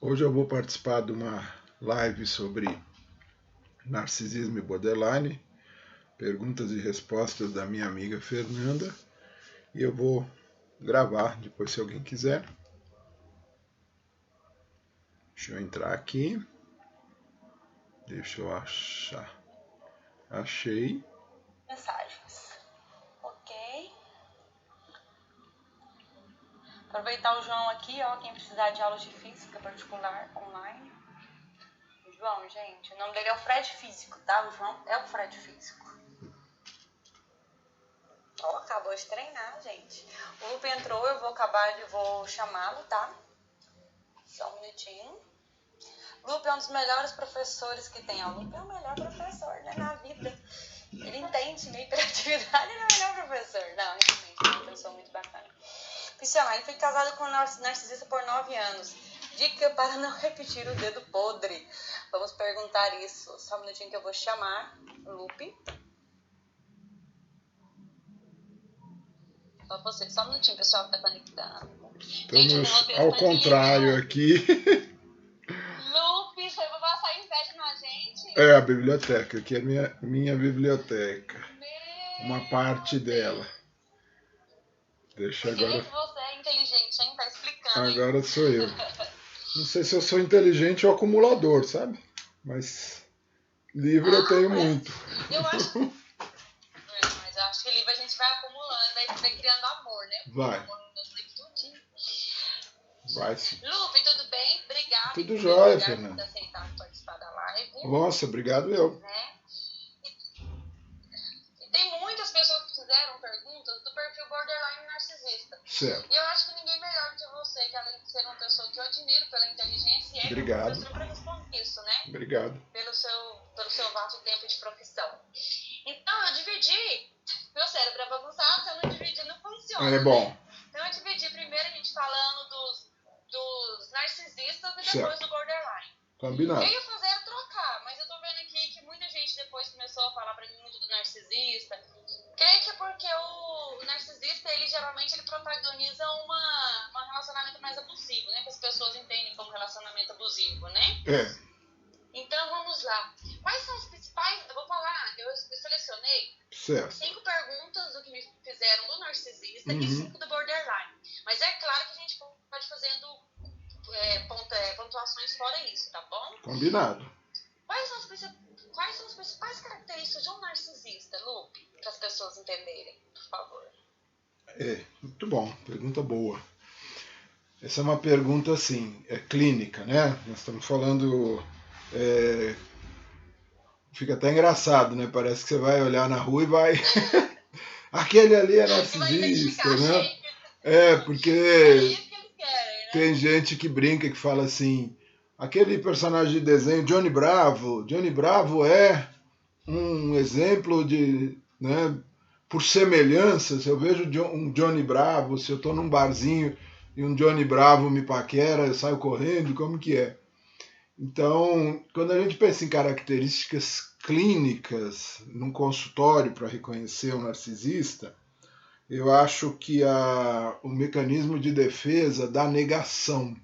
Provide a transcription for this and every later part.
Hoje eu vou participar de uma live sobre narcisismo e borderline, perguntas e respostas da minha amiga Fernanda, e eu vou gravar depois se alguém quiser. Deixa eu entrar aqui. Deixa eu achar. Achei. Mensagens. Ok. Aproveitar o João aqui, ó, quem precisar de aulas de física particular online. O João, gente, o nome dele é o Fred Físico, tá? O João é o Fred Físico. Ó, acabou de treinar, gente. O Lupe entrou, eu vou chamá-lo, tá? Só um minutinho. Lupe é um dos melhores professores que tem. O Lupe é o melhor professor, né, na vida. Ele entende minha hiperatividade, ele é o melhor professor. Não, realmente, é uma pessoa muito bacana. Cristiano, ele foi casado com um narcisista por 9 anos. Dica para não repetir o dedo podre. Vamos perguntar isso. Só um minutinho que eu vou chamar o Lupe. Só um minutinho, pessoal, que tá conectando. Estamos ao contrário aqui. Lupe, você vai passar inveja na gente? É a biblioteca, aqui é minha biblioteca. Uma parte dela. Deixa Porque agora. nem que você é inteligente, hein? Tá explicando. Agora hein? Sou eu. Não sei se eu sou inteligente ou acumulador, sabe? Mas livro eu tenho muito. Eu acho. Mas eu acho que livro a gente vai acumulando, aí vai criando amor, né? Vai. Amor nos livros tudinho. Vai sim. Lupe, tudo bem? Obrigada. Tudo jóia, Fernanda. Por aceitar participar da live. Nossa, obrigado eu. Né? E tem muitas pessoas que fizeram perguntas do perfil borderline narcisista. Certo. E eu acho que ninguém melhor que você, que além de ser uma pessoa que eu admiro pela inteligência, e é uma pessoa para responder isso, né? Obrigado. Pelo seu vasto tempo de profissão. Então, eu dividi. Meu cérebro é bagunçado, se eu não dividir, não funciona. É bom. Né? Então, eu dividi primeiro a gente falando dos narcisistas e depois certo. do borderline. Combinado. Eu ia fazer era trocar, mas eu tô vendo aqui que muita gente depois começou a falar pra mim muito do narcisista. Creio que é porque o narcisista, ele geralmente protagoniza um relacionamento mais abusivo, né? Que as pessoas entendem como relacionamento abusivo, né? É. Então, vamos lá. Quais são os principais... Eu vou falar, eu selecionei certo. 5 perguntas do que me fizeram do narcisista e 5 do borderline. Mas é claro que a gente pode fazendo pontuações fora isso, tá bom? Combinado. Quais são as principais características de um narcisista, Lupe? Para as pessoas entenderem, por favor. Muito bom. Pergunta boa. Essa é uma pergunta, assim, clínica, né? Nós estamos falando... Fica até engraçado, né? Parece que você vai olhar na rua e vai... Aquele ali é narcisista, né? Porque tem gente que brinca, que fala assim... Aquele personagem de desenho, Johnny Bravo. Johnny Bravo é um exemplo de... né? Por semelhança, se eu vejo um Johnny Bravo, se eu estou num barzinho e um Johnny Bravo me paquera, eu saio correndo, como que é? Então, quando a gente pensa em características clínicas num consultório para reconhecer um narcisista, eu acho que o mecanismo de defesa da negação.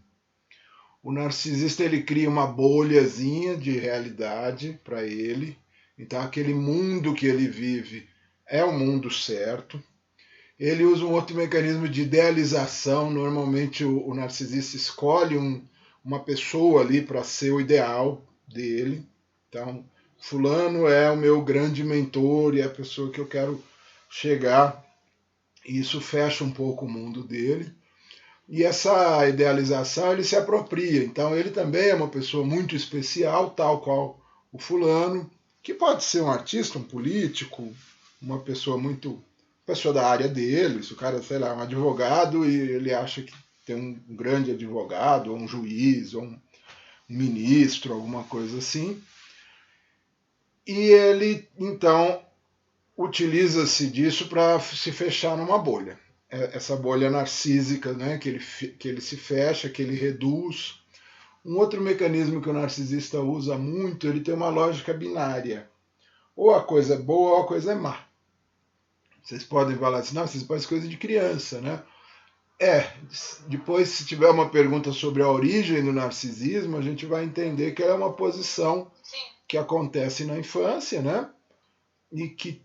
O narcisista ele cria uma bolhazinha de realidade para ele, então aquele mundo que ele vive é o mundo certo. Ele usa um outro mecanismo de idealização, normalmente o narcisista escolhe uma pessoa ali para ser o ideal dele. Então, fulano é o meu grande mentor e é a pessoa que eu quero chegar. E isso fecha um pouco o mundo dele. E essa idealização ele se apropria. Então, ele também é uma pessoa muito especial, tal qual o fulano, que pode ser um artista, um político, uma pessoa da área dele. Se o cara, sei lá, é um advogado e ele acha que tem um grande advogado, ou um juiz, ou um ministro, alguma coisa assim. E ele, então, utiliza-se disso para se fechar numa bolha. Essa bolha narcísica, né, que ele se fecha, que ele reduz. Um outro mecanismo que o narcisista usa muito, ele tem uma lógica binária. Ou a coisa é boa ou a coisa é má. Vocês podem falar assim, não, vocês podem ser coisa de criança, né? Depois, se tiver uma pergunta sobre a origem do narcisismo, a gente vai entender que ela é uma posição que acontece na infância, né? E que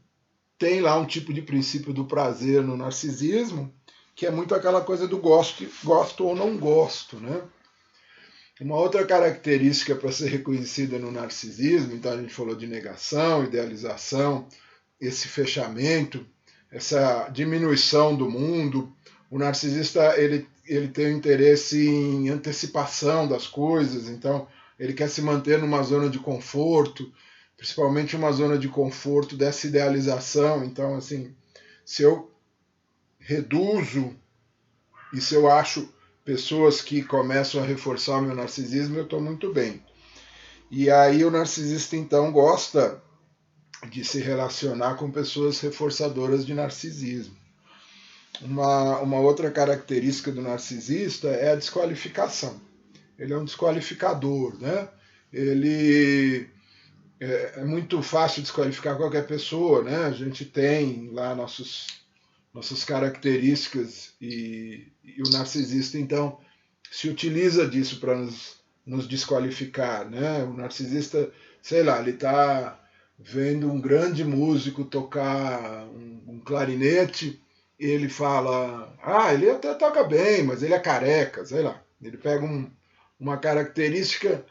tem lá um tipo de princípio do prazer no narcisismo, que é muito aquela coisa do gosto ou não gosto, né? Uma outra característica para ser reconhecida no narcisismo, então a gente falou de negação, idealização, esse fechamento, essa diminuição do mundo. O narcisista ele tem um interesse em antecipação das coisas, então ele quer se manter numa zona de conforto, principalmente uma zona de conforto dessa idealização. Então, assim, se eu reduzo e se eu acho pessoas que começam a reforçar o meu narcisismo, eu estou muito bem. E aí o narcisista, então, gosta de se relacionar com pessoas reforçadoras de narcisismo. Uma outra característica do narcisista é a desqualificação. Ele é um desqualificador, né? Ele é muito fácil desqualificar qualquer pessoa, né? A gente tem lá nossas características e o narcisista, então, se utiliza disso para nos desqualificar, né? O narcisista, sei lá, ele está vendo um grande músico tocar um clarinete e ele fala, ele até toca bem, mas ele é careca, sei lá. Ele pega uma característica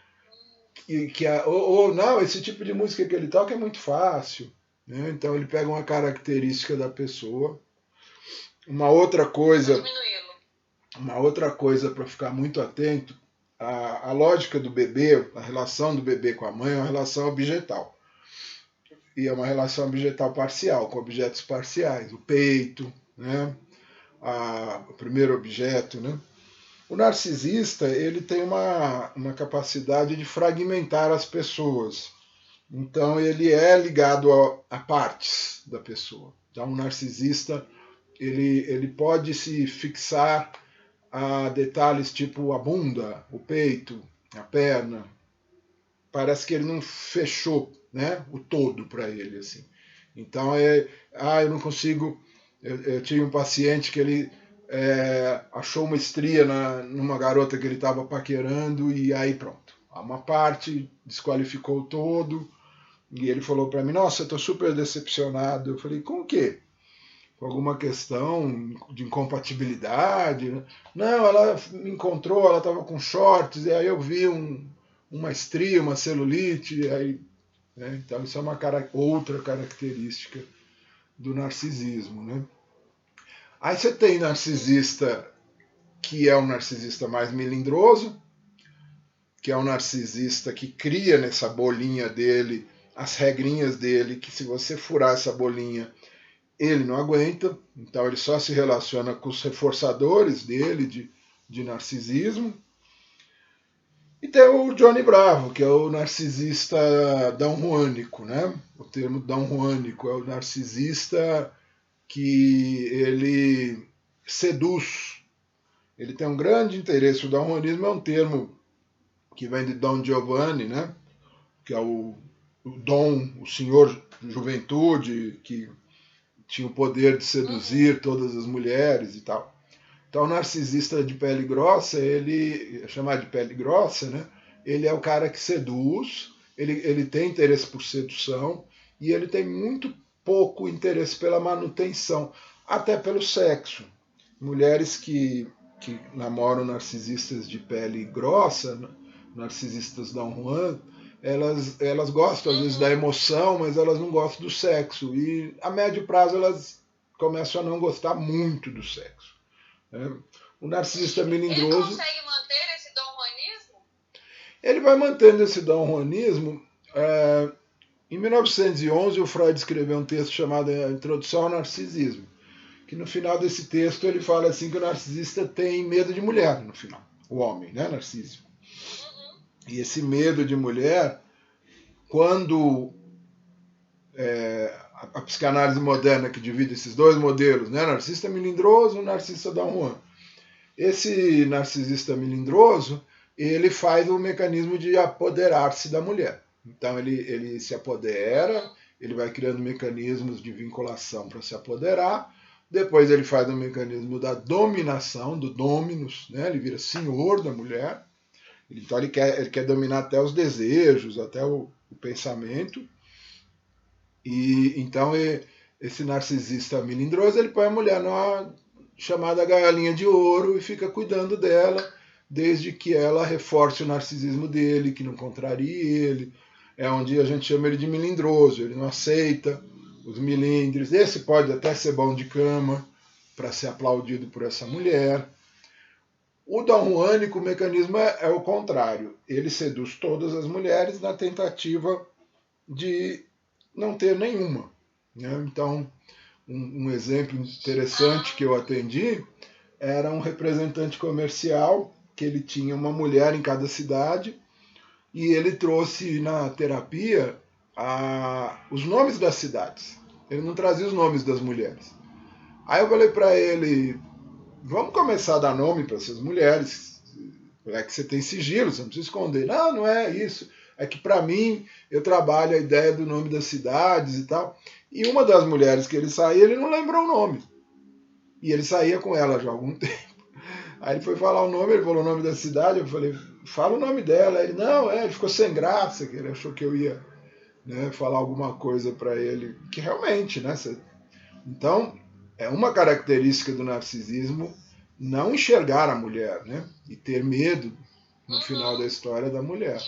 ou não, esse tipo de música que ele toca é muito fácil, né? Então ele pega uma característica da pessoa. Uma outra coisa para ficar muito atento, a lógica do bebê, a relação do bebê com a mãe é uma relação objetal. E é uma relação objetal parcial, com objetos parciais. O peito, né? O primeiro objeto, né? O narcisista, ele tem uma capacidade de fragmentar as pessoas. Então ele é ligado a partes da pessoa. Então o narcisista, ele pode se fixar a detalhes tipo a bunda, o peito, a perna. Parece que ele não fechou, né, o todo para ele, assim. Então eu não consigo. Eu tinha um paciente que ele achou uma estria numa garota que ele estava paquerando e aí pronto. Uma parte desqualificou todo e ele falou para mim: Nossa, eu estou super decepcionado. Eu falei: Com o quê? Com alguma questão de incompatibilidade? Né? Não, ela me encontrou, ela estava com shorts e aí eu vi uma estria, uma celulite. Aí, né? Então isso é uma outra característica do narcisismo, né? Aí você tem narcisista que é um narcisista mais melindroso, que é um narcisista que cria nessa bolinha dele as regrinhas dele, que se você furar essa bolinha, ele não aguenta, então ele só se relaciona com os reforçadores dele de narcisismo. E tem o Johnny Bravo, que é o narcisista downjuanico, né? O termo downjuanico é o narcisista que ele seduz. Ele tem um grande interesse. O downjuanismo é um termo que vem de Don Giovanni, né? Que é o Dom, o senhor juventude, que tinha o poder de seduzir todas as mulheres e tal. Então, o narcisista de pele grossa, ele é chamado de pele grossa, né? Ele é o cara que seduz, ele tem interesse por sedução e ele tem muito pouco interesse pela manutenção, até pelo sexo. Mulheres que namoram narcisistas de pele grossa, narcisistas Don Juan, elas gostam às vezes da emoção, mas elas não gostam do sexo. E a médio prazo elas começam a não gostar muito do sexo. Né? O narcisista melindroso... Ele consegue manter esse Dom Juanismo? Ele vai mantendo esse Dom Juanismo. Em 1911, o Freud escreveu um texto chamado Introdução ao Narcisismo, que no final desse texto ele fala assim que o narcisista tem medo de mulher, no final. O homem, né, Narciso? E esse medo de mulher, quando a psicanálise moderna que divide esses dois modelos, né, narcisista melindroso e narcisista Don Juan. Esse narcisista melindroso, ele faz o mecanismo de apoderar-se da mulher. Então ele se apodera, ele vai criando mecanismos de vinculação para se apoderar, Depois ele faz o mecanismo da dominação, do dominus, né? Ele vira senhor da mulher. Então ele quer dominar até os desejos, até o pensamento. E então esse narcisista melindroso, ele põe a mulher numa chamada galinha de ouro e fica cuidando dela, desde que ela reforce o narcisismo dele, que não contrarie ele. É onde a gente chama ele de melindroso, ele não aceita os milindres. Esse pode até ser bom de cama, para ser aplaudido por essa mulher. O Dom Juanico, o mecanismo é o contrário. Ele seduz todas as mulheres na tentativa de não ter nenhuma. Né? Então, um exemplo interessante que eu atendi era um representante comercial que ele tinha uma mulher em cada cidade e ele trouxe na terapia os nomes das cidades. Ele não trazia os nomes das mulheres. Aí eu falei para ele, vamos começar a dar nome para essas mulheres. É que você tem sigilo, você não precisa esconder. Não, não é isso. É que para mim, eu trabalho a ideia do nome das cidades e tal. E uma das mulheres que ele saía, ele não lembrou o nome. E ele saía com ela já há algum tempo. Aí ele foi falar o nome, ele falou o nome da cidade, eu falei, fala o nome dela. Ele, não, ele ficou sem graça, que ele achou que eu ia, né, falar alguma coisa para ele. Que realmente, né? Então, é uma característica do narcisismo não enxergar a mulher, né? E ter medo, no final da história, da mulher.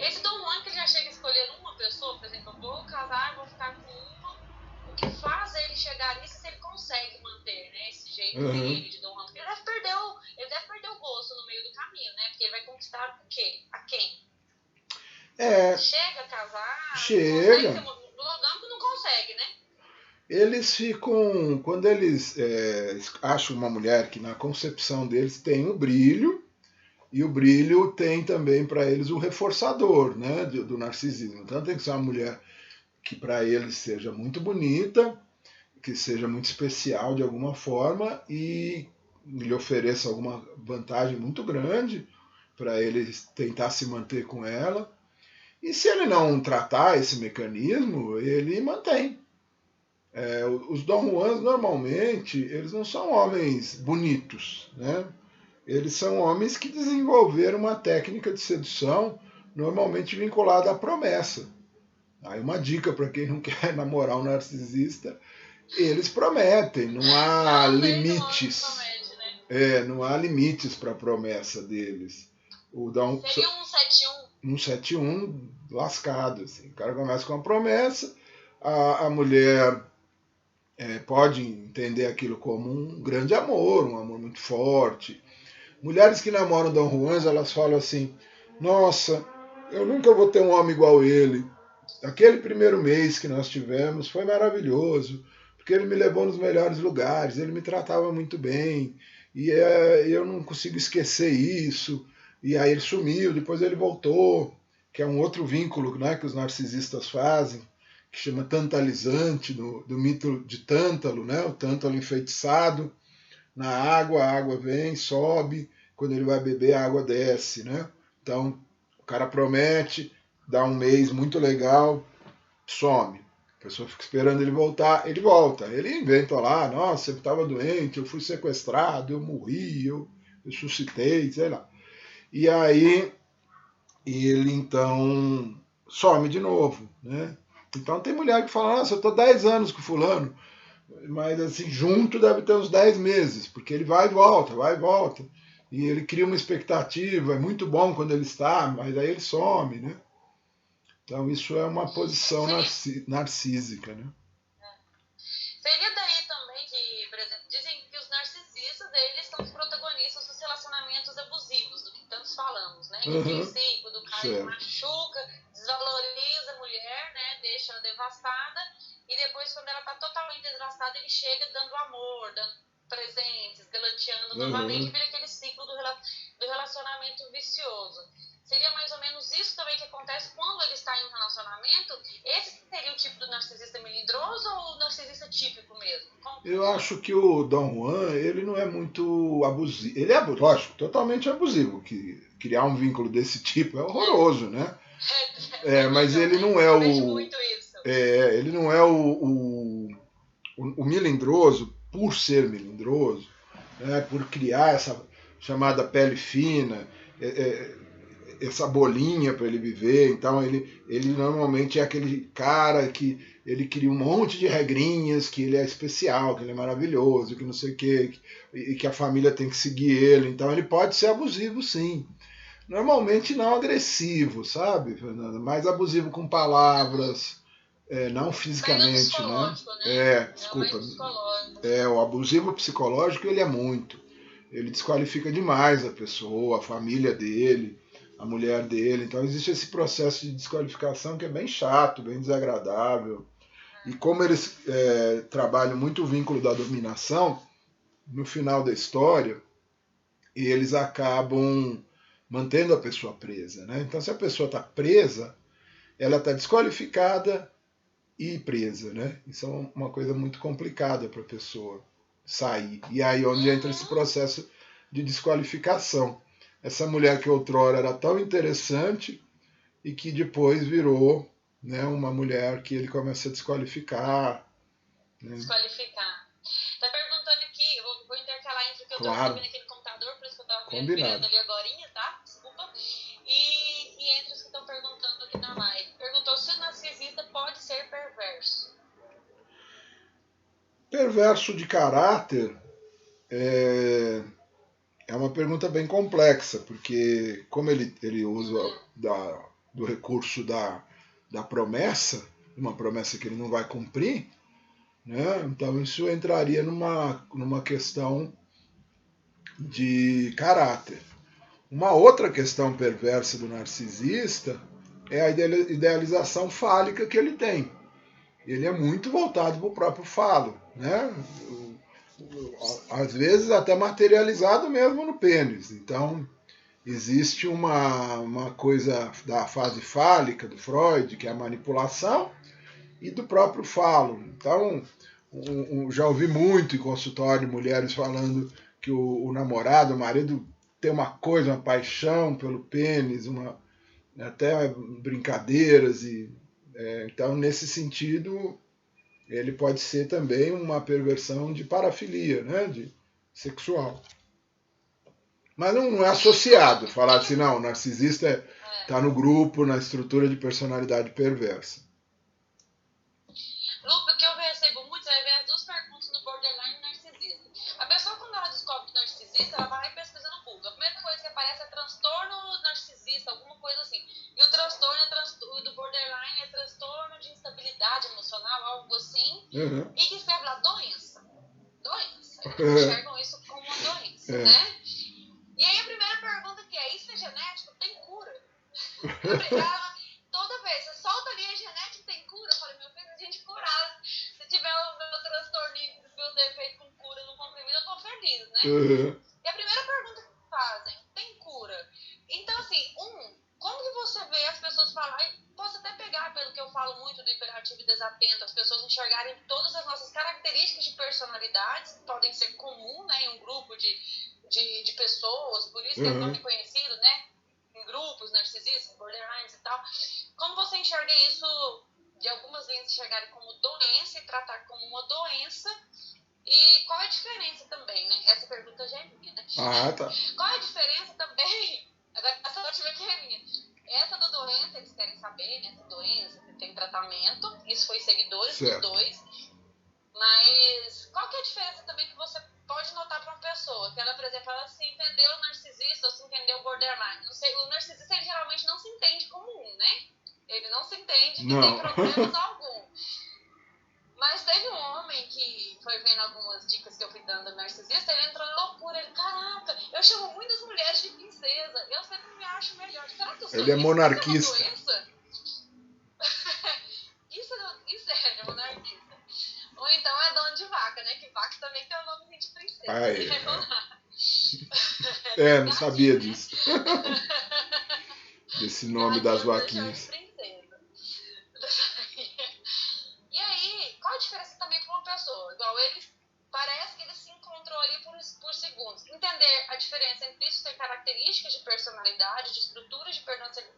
Esse Dom Juan que já chega escolhendo uma pessoa, por exemplo, eu vou casar, vou ficar com uma, o que faz ele chegar nisso se ele consegue manter, né? Esse jeito dele de Dom Juan. Porque ele deve perder o gosto no meio do caminho, né? Porque ele vai conquistar o quê? A quem? Chega a casar, chega. Logo não consegue, né? Eles ficam, quando eles acham uma mulher que na concepção deles tem o brilho, e o brilho tem também para eles o reforçador, né, do narcisismo. Então tem que ser uma mulher que para eles seja muito bonita, que seja muito especial de alguma forma e lhe ofereça alguma vantagem muito grande para ele tentar se manter com ela. E se ele não tratar esse mecanismo, ele mantém. Os Dom Juans, normalmente, eles não são homens bonitos, né? Eles são homens que desenvolveram uma técnica de sedução normalmente vinculada à promessa. Aí uma dica para quem não quer namorar um narcisista, eles prometem, não há limites. Não há limites para a promessa deles. Seria um 7-1. Um 7-1 lascado. Assim. O cara começa com uma promessa, a mulher pode entender aquilo como um grande amor, um amor muito forte. Mulheres que namoram Dom Juans, elas falam assim, nossa, eu nunca vou ter um homem igual ele. Aquele primeiro mês que nós tivemos foi maravilhoso, porque ele me levou nos melhores lugares, ele me tratava muito bem, e eu não consigo esquecer isso. E aí ele sumiu, depois ele voltou, que é um outro vínculo, né, que os narcisistas fazem, que chama tantalizante, do mito de Tântalo, né, o Tântalo enfeitiçado na água, a água vem, sobe, quando ele vai beber a água desce, né? Então o cara promete, dá um mês muito legal, some. A pessoa fica esperando ele voltar, ele volta. Ele inventa lá, nossa, eu estava doente, eu fui sequestrado, eu morri, eu ressuscitei, sei lá. E aí ele então some de novo, né? Então tem mulher que fala, nossa, eu estou 10 anos com fulano, mas assim, junto deve ter uns 10 meses, porque ele vai e volta, vai e volta. E ele cria uma expectativa, é muito bom quando ele está, mas aí ele some, né? Então isso é uma posição narcísica, né? Seria daí também que, por exemplo, dizem que os narcisistas, eles são os protagonistas dos relacionamentos abusivos, do que tantos falamos, né? Que aquele ciclo do cara que machuca, desvaloriza a mulher, né? Deixa ela devastada, e depois, quando ela tá totalmente devastada, ele chega dando amor, dando presentes, galanteando novamente, vira aquele ciclo do relacionamento vicioso. Seria mais ou menos isso também que acontece quando ele está em um relacionamento? Esse seria o tipo do narcisista melindroso ou o narcisista típico mesmo? Eu acho que o Dom Juan, ele não é muito abusivo. Ele é, lógico, totalmente abusivo. Que criar um vínculo desse tipo é horroroso, né? Mas ele não é o... Muito isso. Ele não é o o melindroso, por ser melindroso, né, por criar essa chamada pele fina, essa bolinha para ele viver, então ele normalmente é aquele cara que ele cria um monte de regrinhas, que ele é especial, que ele é maravilhoso, que não sei o quê, e que a família tem que seguir ele, então ele pode ser abusivo sim. Normalmente não agressivo, sabe, Fernanda? Mais abusivo com palavras, não fisicamente, né? Desculpa. O abusivo psicológico ele é muito. Ele desqualifica demais a pessoa, a família dele, a mulher dele. Então existe esse processo de desqualificação que é bem chato, bem desagradável. E como eles trabalham muito o vínculo da dominação, no final da história, eles acabam mantendo a pessoa presa, né? Então se a pessoa está presa, ela está desqualificada e presa, né? Isso é uma coisa muito complicada para a pessoa sair. E aí onde entra esse processo de desqualificação. Essa mulher que outrora era tão interessante e que depois virou, né, uma mulher que ele começa a desqualificar. Né? Desqualificar. Tá perguntando aqui, eu vou intercalar entre o que eu tô recebendo aqui no computador, por isso que eu tava virando ali agorinha, tá? Desculpa. E entre os que estão perguntando aqui na live. Perguntou se o narcisista pode ser perverso. Perverso de caráter é uma pergunta bem complexa, porque como ele usa do recurso da promessa, uma promessa que ele não vai cumprir, né? Então isso entraria numa questão de caráter. Uma outra questão perversa do narcisista é a idealização fálica que ele tem. Ele é muito voltado para o próprio falo, né? Às vezes até materializado mesmo no pênis. Então existe uma coisa da fase fálica do Freud, que é a manipulação, e do próprio falo. Então já ouvi muito em consultório mulheres falando que o namorado, o marido, tem uma coisa, uma paixão pelo pênis, até brincadeiras. Então, nesse sentido, ele pode ser também uma perversão de parafilia, né? De sexual. Mas não é associado, falar assim, não, o narcisista está no grupo, na estrutura de personalidade perversa. Lu, o que eu recebo muito é ver as duas perguntas no borderline e narcisista. A pessoa, quando ela descobre que narcisista, ela vai pesquisando no Google. A primeira coisa que aparece é transtorno narcisista, alguma coisa assim. E o transtorno do borderline é transtorno de instabilidade emocional, algo assim. Uhum. E que escreve lá, doença. Eles enxergam isso como uma doença, né? E aí a primeira pergunta que é, isso é genético? Tem cura? Toda vez, você solta ali, a genética tem cura? Eu falei, meu filho, a gente curar. Se tiver o meu transtorno e o meu defeito com cura no comprimido, eu tô feliz, né? Uhum. E a primeira pergunta que fazem, tem cura? Então, assim, como que você vê as pessoas falarem, posso até pegar pelo que eu falo muito do hiperativo e desatento, as pessoas enxergarem todas as nossas características de personalidades, que podem ser comum, né, em um grupo de pessoas, por isso que é tão reconhecido, né, em grupos, narcisistas, borderlines e tal. Como você enxerga isso, de algumas vezes enxergarem como doença e tratar como uma doença? E qual é a diferença também, né? Essa pergunta já é minha, né? Ah, tá. Qual é a diferença também? Agora, essa última aqui é minha. Essa da doença, eles querem saber, né? Essa doença, que tem tratamento. Isso foi seguidores dos dois. Mas qual que é a diferença também que você pode notar para uma pessoa? Que ela, por exemplo, ela se entendeu narcisista ou se entendeu borderline. Não sei, o narcisista, ele geralmente não se entende como um, né? Ele não se entende que tem problemas algum. Mas teve um homem que foi vendo algumas dicas que eu fui dando do narcisista, ele entrou em loucura. Ele, caraca, eu chamo muitas mulheres de princesa, eu sempre me acho melhor. Será que eu sou ele é monarquista. Isso é uma doença? Isso ele é monarquista. Ou então é dono de vaca, né? Que vaca também tem o nome de princesa. Não sabia disso. Desse nome das vaquinhas. E aí, qual a diferença também para uma pessoa? Igual eles, parece que ele se encontrou ali por segundos. Entender a diferença entre isso ter características de personalidade, de estruturas de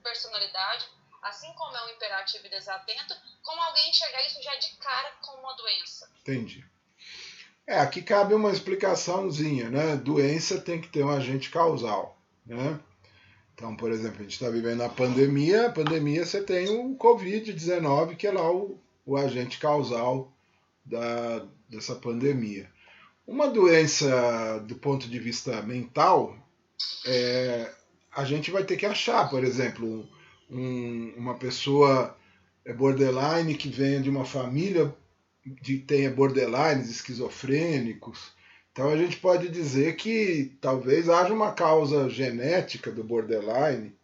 personalidade, assim como é um hiperativo e desatento, como alguém enxergar isso já de cara como uma doença? Entendi. Aqui cabe uma explicaçãozinha, né? Doença tem que ter um agente causal, né? Então, por exemplo, a gente está vivendo a pandemia você tem o Covid-19, que é lá o agente causal dessa pandemia. Uma doença do ponto de vista mental, a gente vai ter que achar, por exemplo, uma pessoa borderline que venha de uma família tenha borderlines, esquizofrênicos. Então a gente pode dizer que talvez haja uma causa genética do borderline,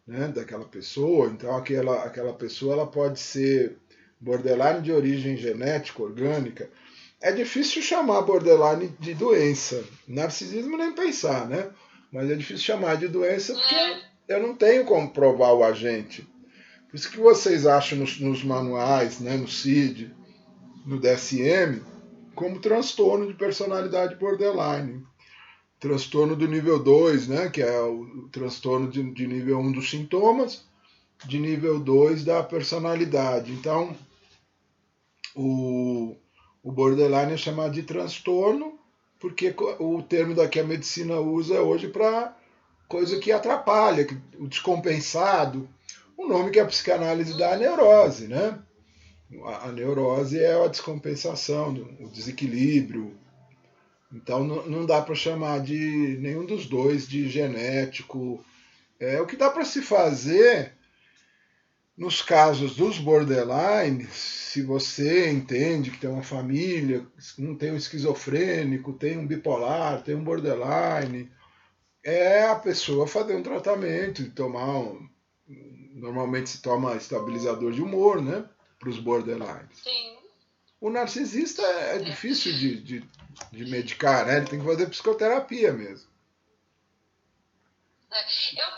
né, daquela pessoa. Então aquela pessoa ela pode ser borderline de origem genética, orgânica. É difícil chamar borderline de doença. Narcisismo nem pensar, né? Mas é difícil chamar de doença porque eu não tenho como provar o agente. Por isso que vocês acham nos manuais, né, no CID, no DSM, como transtorno de personalidade borderline. Transtorno do nível 2, né, que é o transtorno de nível 1 dos sintomas, de nível 2 da personalidade. Então, o borderline é chamado de transtorno, porque o termo que a medicina usa hoje para coisa que atrapalha, o descompensado, o nome que a psicanálise dá é neurose, né? A neurose é a descompensação, o desequilíbrio. Então não dá para chamar de nenhum dos dois de genético. O que dá para se fazer nos casos dos borderline, se você entende que tem uma família, não tem um esquizofrênico, tem um bipolar, tem um borderline, é a pessoa fazer um tratamento e tomar normalmente se toma estabilizador de humor, né? Para os borderlines. Sim. O narcisista é difícil de medicar, né? Ele tem que fazer psicoterapia mesmo.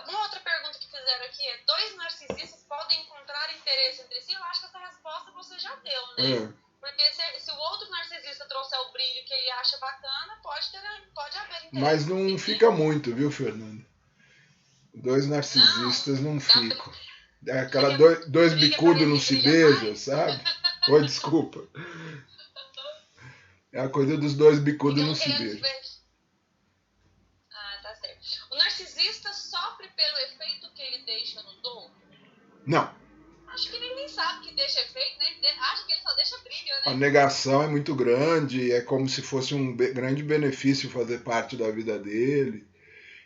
Uma outra pergunta que fizeram aqui é: dois narcisistas podem encontrar interesse entre si? Eu acho que essa resposta você já deu, né? Porque se o outro narcisista trouxer o brilho que ele acha bacana, pode haver interesse. Mas não fica muito, viu, Fernando? Dois narcisistas não ficam. Aquela dois bicudos não se beijam, sabe? Oi, desculpa. É a coisa dos dois bicudos não se beijam. Ah, tá certo. O narcisista sofre pelo efeito que ele deixa no outros? Não. Acho que ele nem sabe que deixa efeito, né? Acho que ele só deixa brilho, né? A negação é muito grande, é como se fosse um grande benefício fazer parte da vida dele.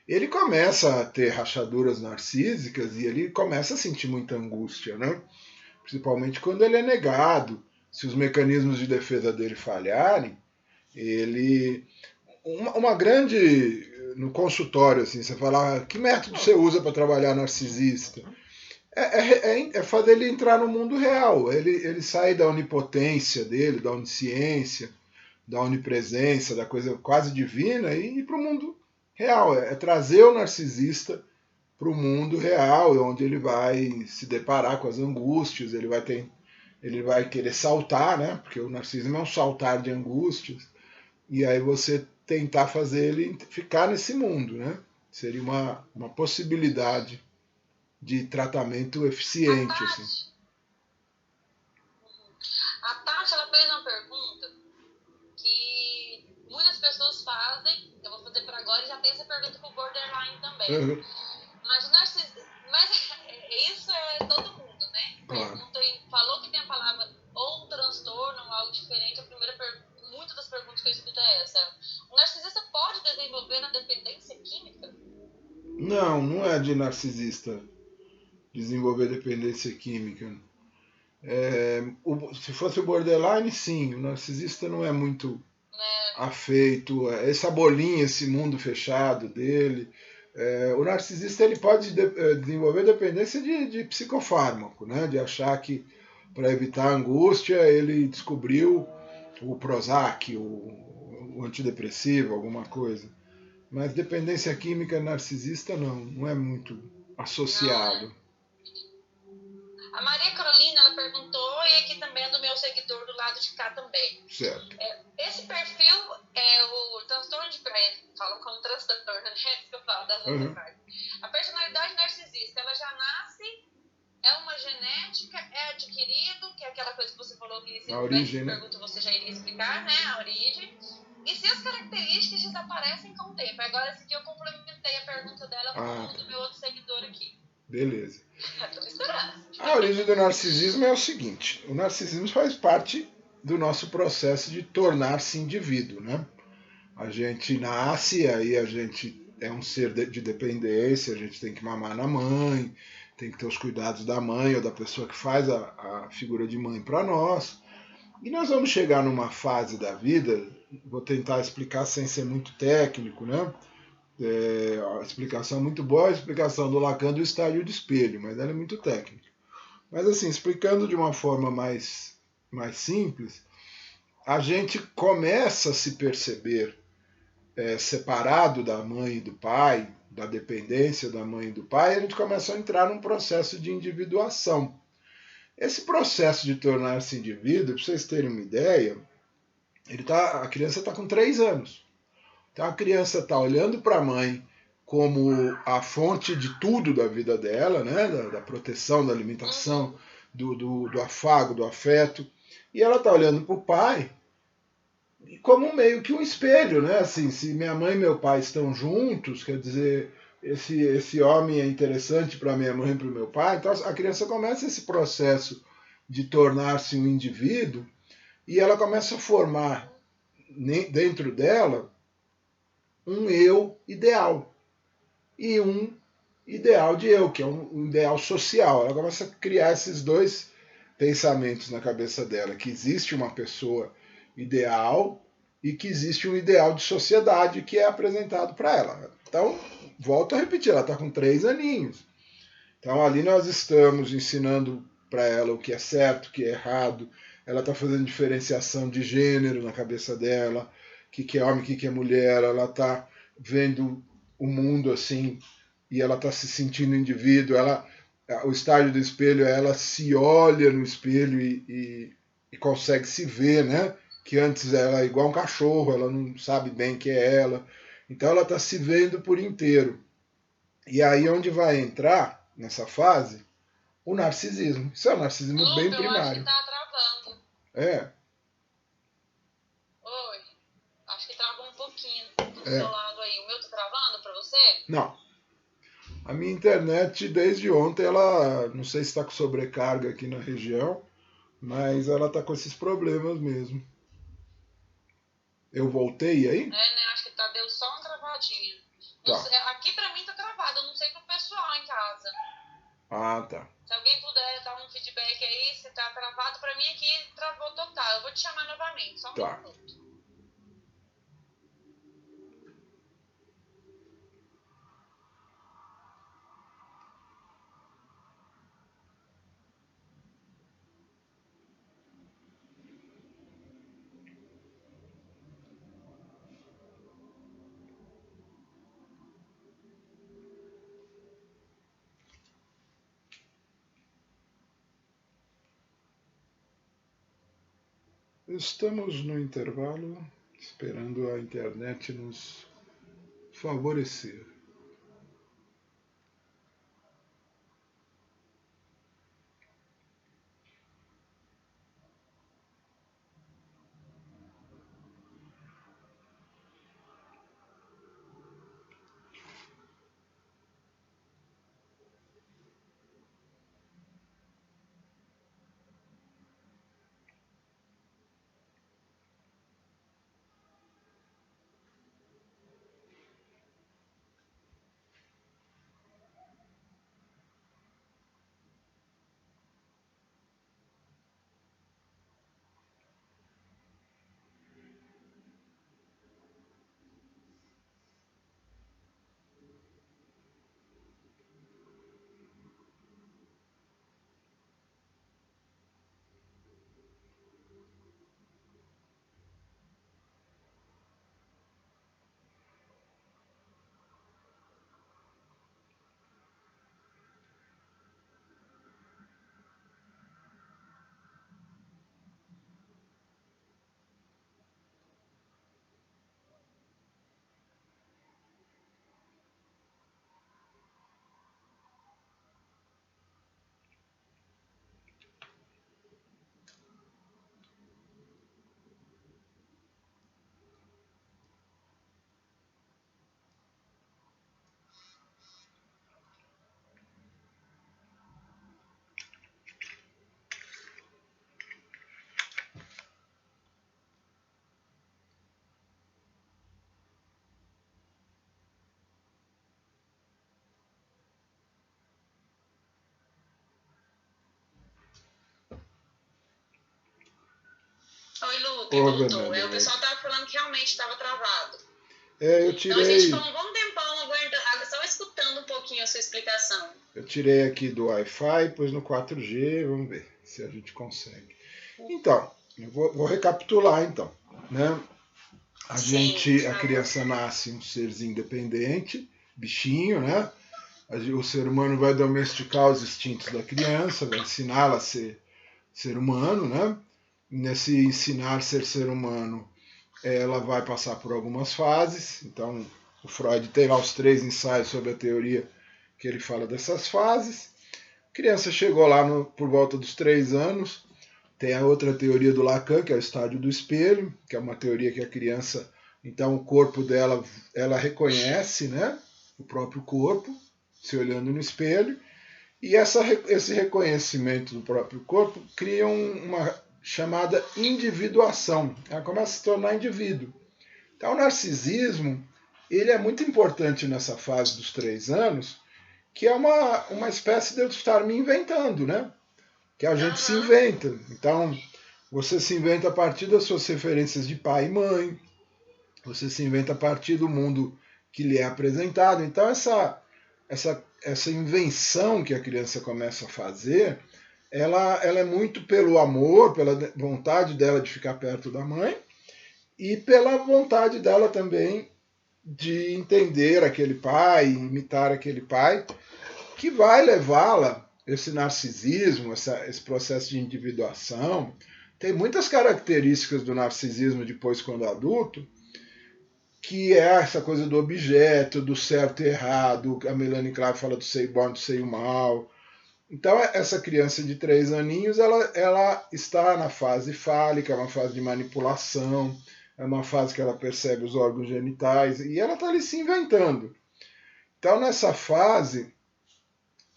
Ele começa a ter rachaduras narcísicas e ele começa a sentir muita angústia, né? Principalmente quando ele é negado. Se os mecanismos de defesa dele falharem, ele... Uma grande... No consultório, assim, você fala, que método você usa para trabalhar narcisista? É fazer ele entrar no mundo real. Ele sai da onipotência dele, da onisciência, da onipresença, da coisa quase divina e ir para o mundo real. É trazer o narcisista para o mundo real, onde ele vai se deparar com as angústias, ele vai querer saltar, né? Porque o narcisismo é um saltar de angústias. E aí você tentar fazer ele ficar nesse mundo, né? Seria uma possibilidade de tratamento eficiente. Assim. A Tati, ela fez uma pergunta que muitas pessoas fazem, eu vou fazer por agora e já tem essa pergunta pro borderline também. Uhum. Mas o narcisismo, isso é todo mundo, né? Pergunta e falou que tem a palavra ou um transtorno ou algo diferente, muitas das perguntas que eu escuto é essa. O narcisista pode desenvolver a dependência química? Não é de narcisista desenvolver dependência química. Se fosse o borderline, sim. O narcisista não é muito afeito. Essa bolinha, esse mundo fechado dele. O narcisista ele pode desenvolver dependência de psicofármaco, né? De achar que para evitar a angústia ele descobriu o Prozac, o antidepressivo, alguma coisa. Mas dependência química narcisista não é muito associado. Não, né? A Maria Carolina, ela perguntou, e aqui também é do meu seguidor do lado de cá também. Certo. Esse perfil é o transtorno de... Falam como transtorno, né? Que eu falo das outras partes. A personalidade narcisista, ela já nasce... É uma adquirido, que é aquela coisa que você falou que se a origem, né? pergunta você já iria explicar, né? A origem. E se as características desaparecem com o tempo. Agora, esse dia eu complementei a pergunta dela com do meu outro seguidor aqui. Beleza. Tô esperando. A origem do narcisismo é o seguinte: o narcisismo faz parte do nosso processo de tornar-se indivíduo, né? A gente nasce, aí a gente é um ser de dependência, a gente tem que mamar na mãe, tem que ter os cuidados da mãe ou da pessoa que faz a figura de mãe para nós. E nós vamos chegar numa fase da vida, vou tentar explicar sem ser muito técnico, né? A explicação muito boa, a explicação do Lacan do estágio de espelho, mas ela é muito técnica. Mas assim, explicando de uma forma mais simples, a gente começa a se perceber separado da mãe e do pai, da dependência da mãe e do pai, a gente começa a entrar num processo de individuação. Esse processo de tornar-se indivíduo, para vocês terem uma ideia, a criança está com 3 anos. Então a criança está olhando para a mãe como a fonte de tudo da vida dela, né? da proteção, da alimentação, do afago, do afeto. E ela está olhando para o pai como meio que um espelho, né? Assim, se minha mãe e meu pai estão juntos, quer dizer, esse homem é interessante para minha mãe e para o meu pai. Então a criança começa esse processo de tornar-se um indivíduo e ela começa a formar dentro dela um eu ideal e um ideal de eu, que é um ideal social. Ela começa a criar esses dois pensamentos na cabeça dela, que existe uma pessoa ideal e que existe um ideal de sociedade que é apresentado para ela. Então, volto a repetir, ela está com 3 aninhos. Então, ali nós estamos ensinando para ela o que é certo, o que é errado. Ela está fazendo diferenciação de gênero na cabeça dela, o que é homem, o que é mulher. Ela está vendo o mundo assim e ela está se sentindo indivíduo. O estágio do espelho é ela se olha no espelho e consegue se ver, né? Que antes ela é igual um cachorro, ela não sabe bem quem é ela. Então ela está se vendo por inteiro. E aí onde vai entrar, nessa fase, o narcisismo. Isso é um narcisismo bem primário. Eu acho que tá travando. É. Oi. Acho que travou um pouquinho do seu lado aí. O meu tá travando pra você? Não. A minha internet, desde ontem, ela não sei se está com sobrecarga aqui na região, mas ela está com esses problemas mesmo. Eu voltei aí? Né? Acho que deu só uma travadinha. Tá. Sei, aqui pra mim tá travado, eu não sei pro pessoal em casa. Ah, tá. Se alguém puder dar um feedback aí, se tá travado, pra mim aqui travou total. Eu vou te chamar novamente, só um minuto. Estamos no intervalo, esperando a internet nos favorecer. voltou. O pessoal estava falando que realmente estava travado. Eu tirei... Então a gente ficou um bom tempão aguardando, só escutando um pouquinho a sua explicação. Eu tirei aqui do Wi-Fi, pus no 4G, vamos ver se a gente consegue. Então, eu vou recapitular então, né? A criança nasce um serzinho independente, bichinho, né? O ser humano vai domesticar os instintos da criança, vai ensiná-la a ser humano, né? Nesse ensinar ser humano, ela vai passar por algumas fases. Então, o Freud tem lá os 3 ensaios sobre a teoria que ele fala dessas fases. A criança chegou lá por volta dos 3 anos. Tem a outra teoria do Lacan, que é o estádio do espelho, que é uma teoria que a criança, então o corpo dela, ela reconhece, né, o próprio corpo, se olhando no espelho, e esse reconhecimento do próprio corpo cria uma chamada individuação. Ela começa a se tornar indivíduo. Então o narcisismo, ele é muito importante nessa fase dos 3 anos, que é uma espécie de eu estar me inventando, né? Que a gente se inventa. Então, você se inventa a partir das suas referências de pai e mãe, você se inventa a partir do mundo que lhe é apresentado. Então, essa invenção que a criança começa a fazer, ela é muito pelo amor, pela vontade dela de ficar perto da mãe, e pela vontade dela também de entender aquele pai, imitar aquele pai, que vai levá-la, esse narcisismo, esse processo de individuação. Tem muitas características do narcisismo depois, quando adulto, que é essa coisa do objeto, do certo e errado. A Melanie Klein fala do sei bom, do sei mal. Então, essa criança de 3 aninhos, ela está na fase fálica, é uma fase de manipulação, é uma fase que ela percebe os órgãos genitais, e ela está ali se inventando. Então, nessa fase,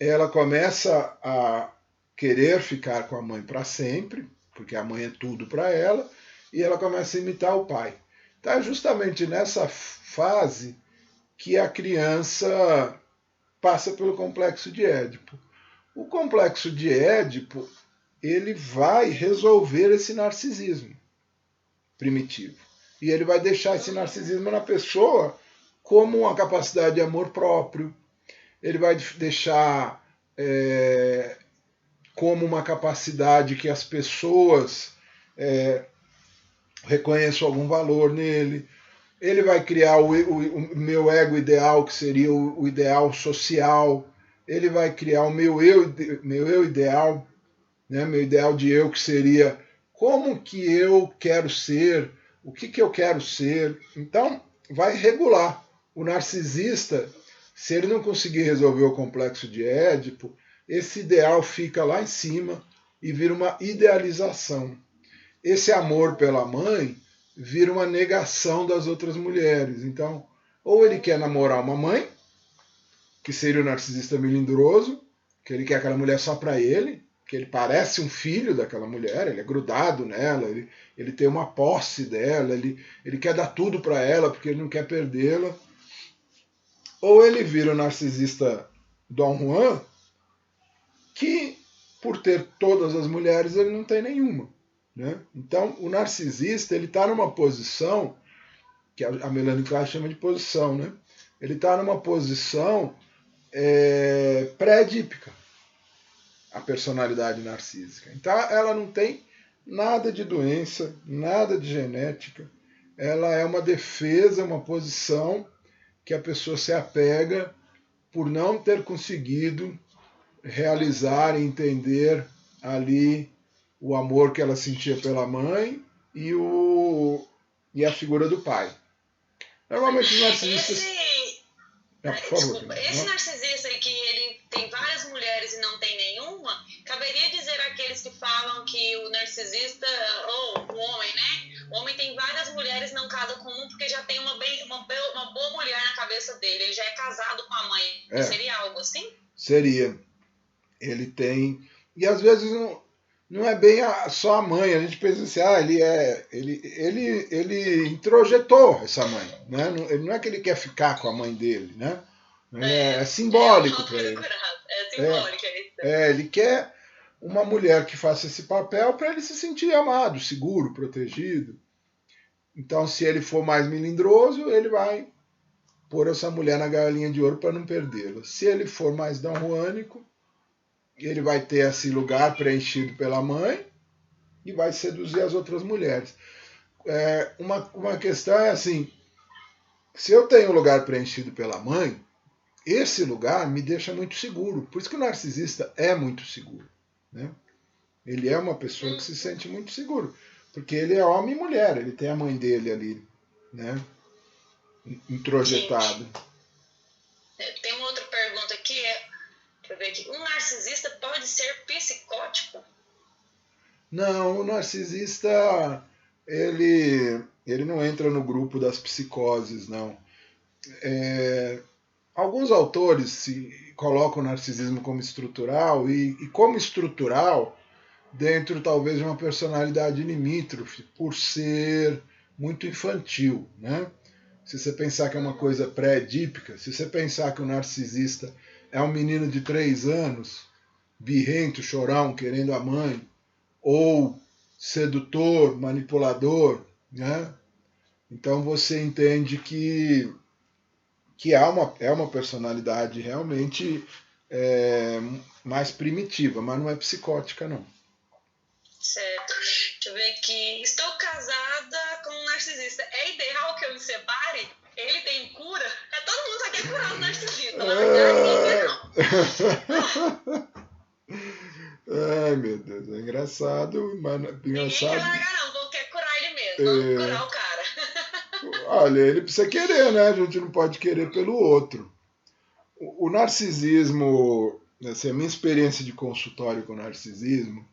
ela começa a querer ficar com a mãe para sempre, porque a mãe é tudo para ela, e ela começa a imitar o pai. Então é justamente nessa fase que a criança passa pelo complexo de Édipo. O complexo de Édipo, ele vai resolver esse narcisismo primitivo. E ele vai deixar esse narcisismo na pessoa como uma capacidade de amor próprio. Ele vai deixar como uma capacidade que as pessoas reconheçam algum valor nele. Ele vai criar o meu ego ideal, que seria o ideal social. Ele vai criar o meu eu ideal, né? Meu ideal de eu, que seria como que eu quero ser, o que eu quero ser. Então, vai regular. O narcisista, se ele não conseguir resolver o complexo de Édipo, esse ideal fica lá em cima e vira uma idealização. Esse amor pela mãe vira uma negação das outras mulheres. Então, ou ele quer namorar uma mãe, que seria o narcisista melindroso, que ele quer aquela mulher só para ele, que ele parece um filho daquela mulher, ele é grudado nela, ele tem uma posse dela, ele quer dar tudo para ela porque ele não quer perdê-la. Ou ele vira o narcisista Dom Juan, que por ter todas as mulheres ele não tem nenhuma. Né? Então o narcisista está numa posição, que a Melanie Klein chama de posição, né? Ele está numa posição pré-edípica, a personalidade narcísica. Então ela não tem nada de doença, nada de genética, ela é uma defesa, uma posição que a pessoa se apega por não ter conseguido realizar e entender ali o amor que ela sentia pela mãe e a figura do pai. Normalmente os narcisistas... Esse narcisista aí que ele tem várias mulheres e não tem nenhuma, caberia dizer àqueles que falam que o narcisista, ou o homem, né? O homem tem várias mulheres, não casa com um porque já tem uma boa mulher na cabeça dele, ele já é casado com a mãe. Seria algo assim? Seria. Ele tem... E às vezes não é bem só a mãe, a gente pensa assim, ele introjetou essa mãe, né? Não é que ele quer ficar com a mãe dele, né? É simbólico para ele. É simbólico, ele quer uma mulher que faça esse papel para ele se sentir amado, seguro, protegido. Então, se ele for mais melindroso, ele vai pôr essa mulher na galinha de ouro para não perdê-la. Se ele for mais dom-juânico, ele vai ter esse lugar preenchido pela mãe e vai seduzir as outras mulheres. Uma questão é assim, se eu tenho o lugar preenchido pela mãe, esse lugar me deixa muito seguro. Por isso que o narcisista é muito seguro. Né? Ele é uma pessoa que se sente muito seguro. Porque ele é homem e mulher, ele tem a mãe dele ali, né? Introjetado. Tem uma outra pergunta aqui, deixa eu ver aqui. Um narcisista pode ser psicótico? Não, o narcisista, ele não entra no grupo das psicoses, não. Alguns autores se colocam o narcisismo como estrutural, e como estrutural, dentro talvez de uma personalidade limítrofe, por ser muito infantil, né? Se você pensar que é uma coisa pré-edípica, se você pensar que o narcisista é um menino de 3 anos, birrento, chorão, querendo a mãe, ou sedutor, manipulador, né? Então você entende que é uma personalidade realmente mais primitiva, mas não é psicótica, não. Certo. Deixa eu ver aqui. Estou casada com um narcisista. É ideal que eu me separe? Ele tem cura? Todo mundo só quer curar o narcisista. Na verdade, não. Ai, meu Deus. É engraçado, mas Ninguém quer largar, não. Quer curar ele mesmo. Vamos curar o cara. Olha, ele precisa querer, né? A gente não pode querer pelo outro. O narcisismo, assim, a minha experiência de consultório com narcisismo,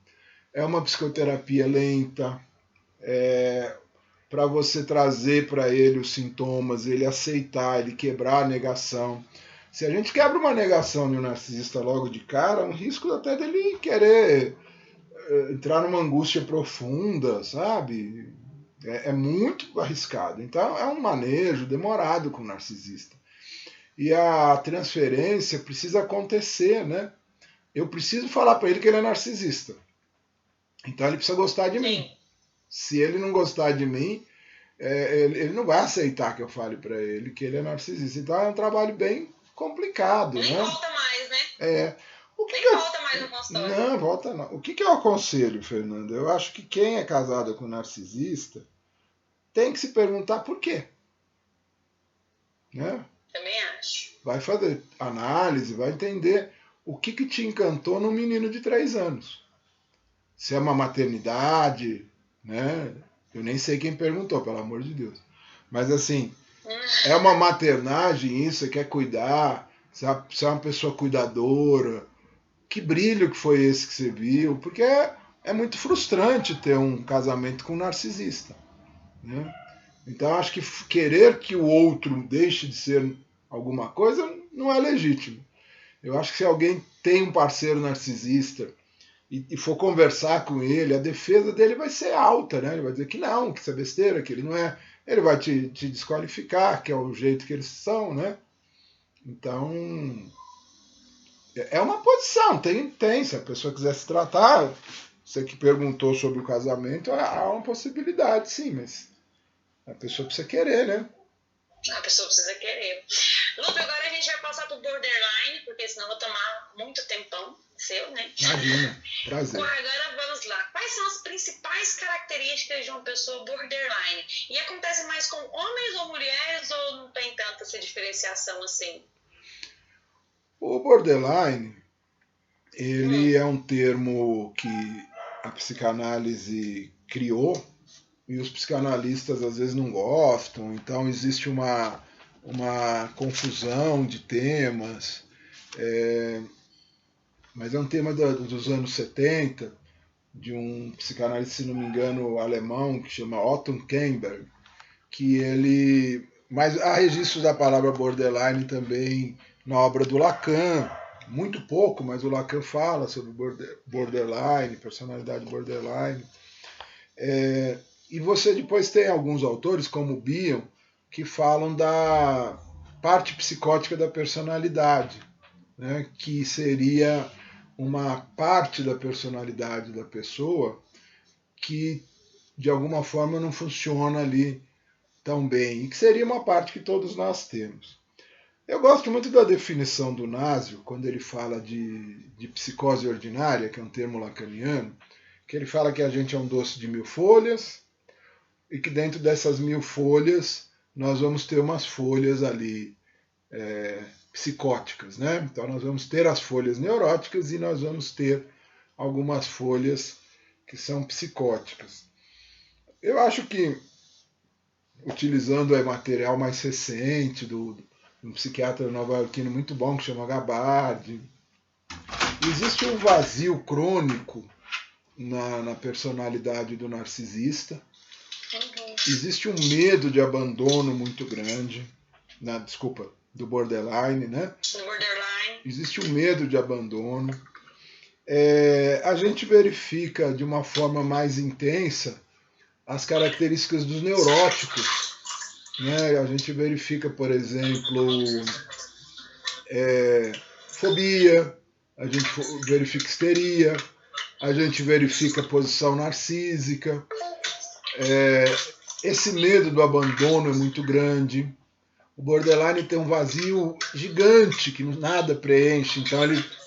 é uma psicoterapia lenta, para você trazer para ele os sintomas, ele aceitar, ele quebrar a negação. Se a gente quebra uma negação de um narcisista logo de cara, há um risco até dele querer entrar numa angústia profunda, sabe? É muito arriscado. Então é um manejo demorado com o narcisista. E a transferência precisa acontecer, né? Eu preciso falar para ele que ele é narcisista. Então ele precisa gostar de mim. Se ele não gostar de mim, ele não vai aceitar que eu fale para ele que ele é narcisista. Então é um trabalho bem complicado, nem né? Volta mais, né? Volta mais no consultório. Não, volta não. O que eu aconselho, Fernanda? Eu acho que quem é casado com narcisista tem que se perguntar por quê. Né? Também acho. Vai fazer análise, vai entender o que te encantou num menino de 3 anos. Se é uma maternidade, né? Eu nem sei quem perguntou, pelo amor de Deus. Mas assim, é uma maternagem isso, você quer cuidar, você é uma pessoa cuidadora. Que brilho que foi esse que você viu? Porque é muito frustrante ter um casamento com um narcisista. Né? Então acho que querer que o outro deixe de ser alguma coisa não é legítimo. Eu acho que se alguém tem um parceiro narcisista e for conversar com ele, a defesa dele vai ser alta, né? Ele vai dizer que não, que isso é besteira, que ele não é. Ele vai te desqualificar, que é o jeito que eles são, né? Então, é uma posição, tem. Se a pessoa quiser se tratar, você que perguntou sobre o casamento, há uma possibilidade, sim, mas a pessoa precisa querer, né? A pessoa precisa querer. Lupe, agora a gente vai passar pro borderline, porque senão eu vou tomar muito tempão seu, né? Imagina, prazer. Agora vamos lá. Quais são as principais características de uma pessoa borderline? E acontece mais com homens ou mulheres, ou não tem tanta essa diferenciação assim? O borderline, ele é um termo que a psicanálise criou e os psicanalistas às vezes não gostam, então existe uma confusão de temas, mas é um tema dos anos 70, de um psicanalista, se não me engano, alemão, que chama Otto Kemberg, que ele... Mas há registros da palavra borderline também na obra do Lacan, muito pouco, mas o Lacan fala sobre borderline, personalidade borderline. E você depois tem alguns autores, como Bion, que falam da parte psicótica da personalidade, né, que seria uma parte da personalidade da pessoa que de alguma forma não funciona ali tão bem, e que seria uma parte que todos nós temos. Eu gosto muito da definição do Nasio, quando ele fala de psicose ordinária, que é um termo lacaniano, que ele fala que a gente é um doce de 1000 folhas, e que dentro dessas 1000 folhas nós vamos ter umas folhas ali psicóticas, né? Então nós vamos ter as folhas neuróticas e nós vamos ter algumas folhas que são psicóticas. Eu acho que, utilizando o material mais recente de um psiquiatra nova-iorquino muito bom que chama Gabardi, existe um vazio crônico na personalidade do narcisista. Existe um medo de abandono muito grande, do borderline, né? Existe um medo de abandono. A gente verifica de uma forma mais intensa as características dos neuróticos, né? A gente verifica, por exemplo, fobia, a gente verifica histeria, a gente verifica posição narcísica. Esse medo do abandono é muito grande. O borderline tem um vazio gigante que nada preenche, então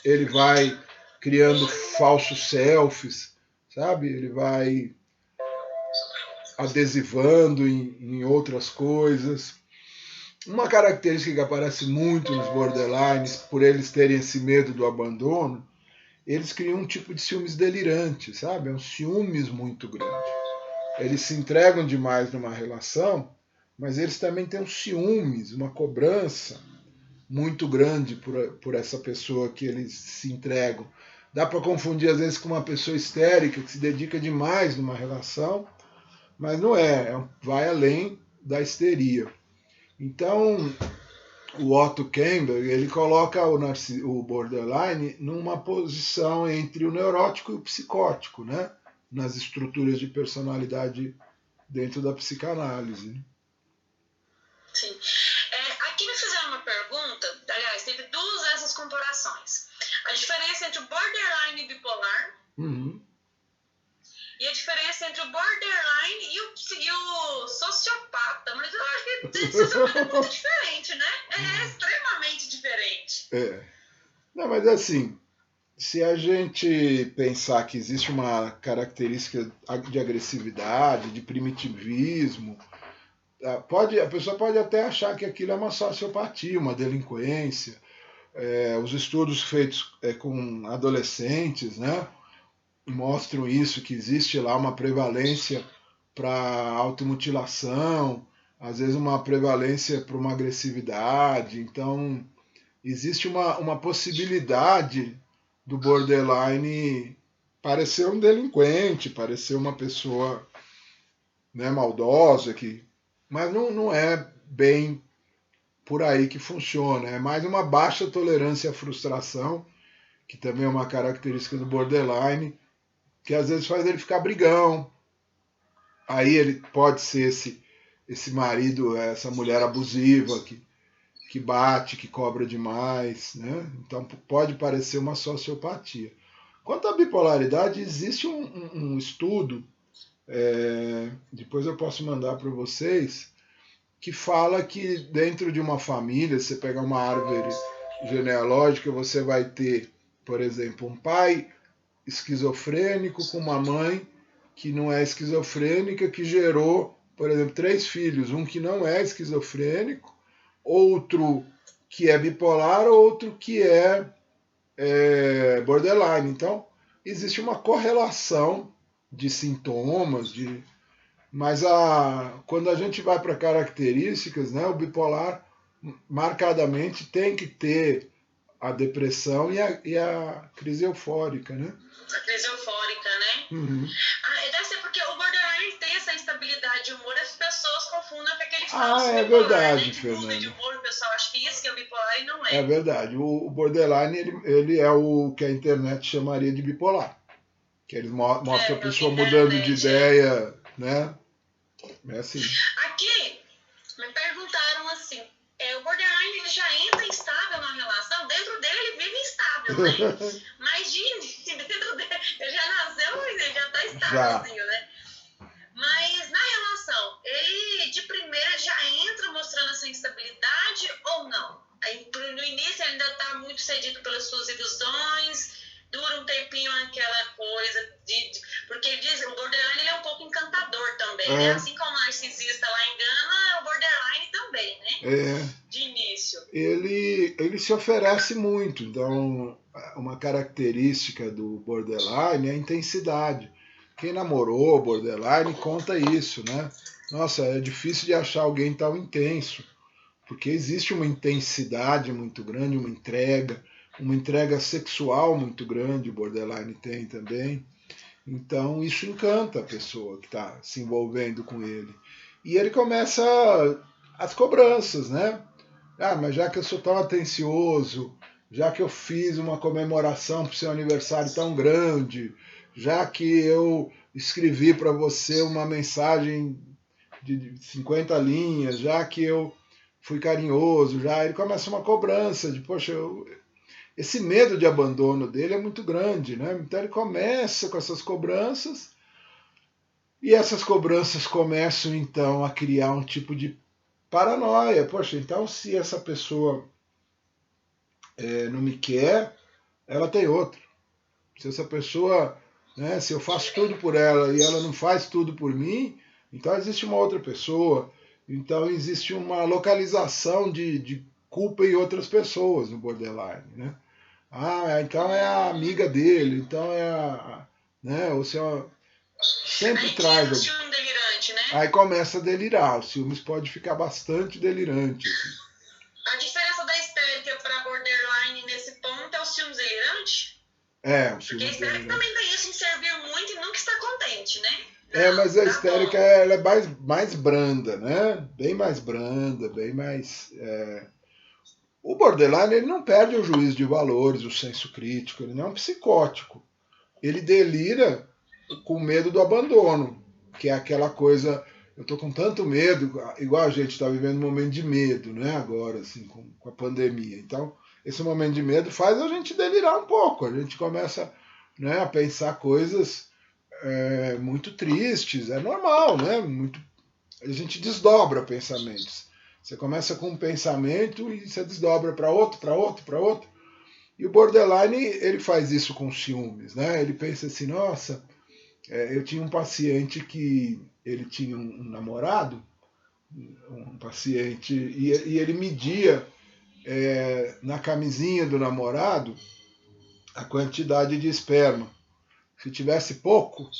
ele vai criando falsos selfies, sabe? Ele vai adesivando em outras coisas. Uma característica que aparece muito nos borderlines, por eles terem esse medo do abandono, eles criam um tipo de ciúmes delirante, sabe? É um ciúmes muito grande. Eles se entregam demais numa relação, mas eles também têm um ciúmes, uma cobrança muito grande por essa pessoa que eles se entregam. Dá para confundir às vezes com uma pessoa histérica que se dedica demais numa relação, mas não vai além da histeria. Então, o Otto Kemper, ele coloca o borderline numa posição entre o neurótico e o psicótico, né? Nas estruturas de personalidade dentro da psicanálise. Sim. Aqui me fizeram uma pergunta, aliás, teve duas dessas comparações. A diferença entre o borderline e o bipolar, e a diferença entre o borderline e o sociopata. Mas eu acho que sociopata é muito diferente, né? É extremamente diferente. Não, mas assim, se a gente pensar que existe uma característica de agressividade, de primitivismo, a pessoa pode até achar que aquilo é uma sociopatia, uma delinquência. Os estudos feitos com adolescentes, né, mostram isso, que existe lá uma prevalência para automutilação, às vezes uma prevalência para uma agressividade. Então, existe uma possibilidade do borderline parecer um delinquente, parecer uma pessoa, né, maldosa, mas não é bem por aí que funciona. É mais uma baixa tolerância à frustração, que também é uma característica do borderline, que às vezes faz ele ficar brigão. Aí ele pode ser esse marido, essa mulher abusiva que bate, que cobra demais, né? Então pode parecer uma sociopatia. Quanto à bipolaridade, existe um estudo, depois eu posso mandar para vocês, que fala que dentro de uma família, se você pegar uma árvore genealógica, você vai ter, por exemplo, um pai esquizofrênico com uma mãe que não é esquizofrênica, que gerou, por exemplo, 3 filhos, um que não é esquizofrênico, outro que é bipolar, outro que é borderline. Então, existe uma correlação de sintomas, mas quando a gente vai para características, né, o bipolar marcadamente tem que ter a depressão e a crise eufórica, né? A crise eufórica, né? Deve ser porque o borderline tem essa instabilidade de humor, as pessoas confundem com aquele falso bipolar, verdade, né? Fernanda. De humor, o pessoal acha que isso que é o bipolar e não é. É verdade. O borderline, ele é o que a internet chamaria de bipolar. Que eles mostram a pessoa mudando de ideia, né? É assim. Aqui, me perguntaram assim, o borderline ele já entra instável na relação, dentro dele ele vive instável, né? Mas de Carolzinho, né? Mas na relação, ele de primeira já entra mostrando essa instabilidade ou não? Aí, no início ele ainda está muito cedido pelas suas ilusões, dura um tempinho aquela coisa porque ele diz, o borderline ele é um pouco encantador também, né? Assim como o narcisista lá engana, o borderline também, né? De início. Ele se oferece muito, então uma característica do borderline é a intensidade. Quem namorou borderline conta isso, né? Nossa, é difícil de achar alguém tão intenso, porque existe uma intensidade muito grande, uma entrega sexual muito grande, o borderline tem também. Então isso encanta a pessoa que está se envolvendo com ele. E ele começa as cobranças, né? Ah, mas já que eu sou tão atencioso, já que eu fiz uma comemoração para o seu aniversário tão grande, já que eu escrevi para você uma mensagem de 50 linhas, já que eu fui carinhoso, já ele começa uma cobrança de, poxa, esse medo de abandono dele é muito grande, né? Então ele começa com essas cobranças e essas cobranças começam então a criar um tipo de paranoia. Poxa, então se essa pessoa não me quer, ela tem outro. Se essa pessoa, né, se eu faço tudo por ela e ela não faz tudo por mim, então existe uma outra pessoa. Então existe uma localização de culpa em outras pessoas no borderline, né? Ah, então é a amiga dele, então é a, né? Ou seja, sempre aí traz. O ciúme delirante, né? Aí começa a delirar. O ciúmes pode ficar bastante delirante. Assim. A diferença da histérica para borderline nesse ponto é o ciúmes delirante? O ciúmes porque a histérica também tem isso em servir muito e nunca está contente, né? Mas a histérica ela é mais branda, né? Bem mais branda, bem mais. O borderline ele não perde o juízo de valores, o senso crítico, ele não é um psicótico. Ele delira com medo do abandono, que é aquela coisa. Eu tô com tanto medo, igual a gente está vivendo um momento de medo, né? Agora, assim, com a pandemia. Então, esse momento de medo faz a gente delirar um pouco. A gente começa, né, a pensar coisas muito tristes. É normal, né? A gente desdobra pensamentos. Você começa com um pensamento e você desdobra para outro, para outro, para outro. E o borderline, ele faz isso com ciúmes, né? Ele pensa assim, nossa, eu tinha um paciente que ele tinha um namorado, um paciente, e ele media na camisinha do namorado a quantidade de esperma. Se tivesse pouco,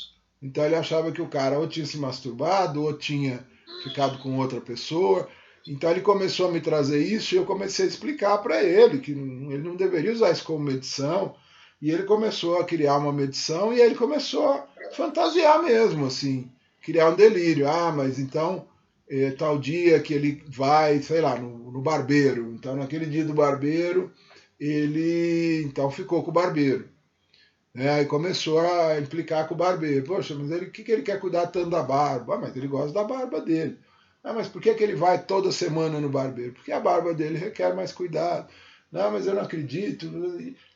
então ele achava que o cara ou tinha se masturbado ou tinha ficado com outra pessoa. Então ele começou a me trazer isso e eu comecei a explicar para ele que ele não deveria usar isso como medição. E ele começou a criar uma medição e ele começou a fantasiar mesmo, assim, criar um delírio. Ah, mas então tal dia que ele vai, sei lá, no barbeiro. Então naquele dia do barbeiro ele então ficou com o barbeiro. Aí começou a implicar com o barbeiro. Poxa, mas o que ele quer cuidar tanto da barba? Ah, mas ele gosta da barba dele. Ah, mas por que ele vai toda semana no barbeiro? Porque a barba dele requer mais cuidado. Não, mas eu não acredito.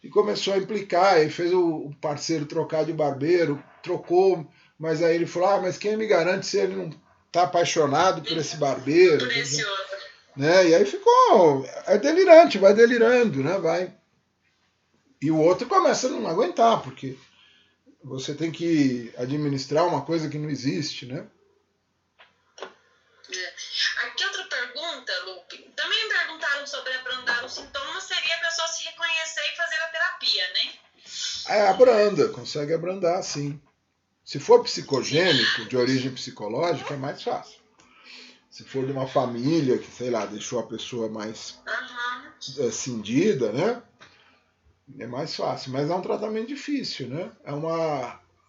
E começou a implicar. Aí fez o parceiro trocar de barbeiro, trocou, mas aí ele falou: ah, mas quem me garante se ele não está apaixonado por esse barbeiro? Por esse outro. Né? E aí ficou. É delirante, vai delirando, né? Vai. E o outro começa a não aguentar, porque você tem que administrar uma coisa que não existe, né? Aqui outra pergunta, Lupe. Também perguntaram sobre abrandar os sintomas, seria a pessoa se reconhecer e fazer a terapia, né? Abranda, consegue abrandar, sim. Se for psicogênico, de origem psicológica, é mais fácil. Se for de uma família que, sei lá, deixou a pessoa mais cindida, né? É mais fácil, mas é um tratamento difícil, né?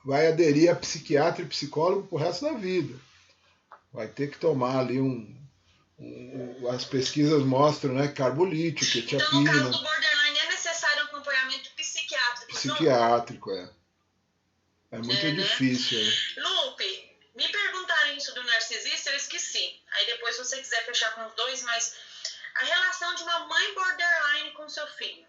Vai aderir a psiquiatra e psicólogo pro resto da vida. Vai ter que tomar ali as pesquisas mostram, né? Carbolítio, quetiapina. Então, no caso do borderline, é necessário um acompanhamento psiquiátrico? Psiquiátrico, É muito difícil. Lupe, me perguntaram isso do narcisista, eu esqueci. Aí depois, se você quiser fechar com os dois, mas a relação de uma mãe borderline com seu filho.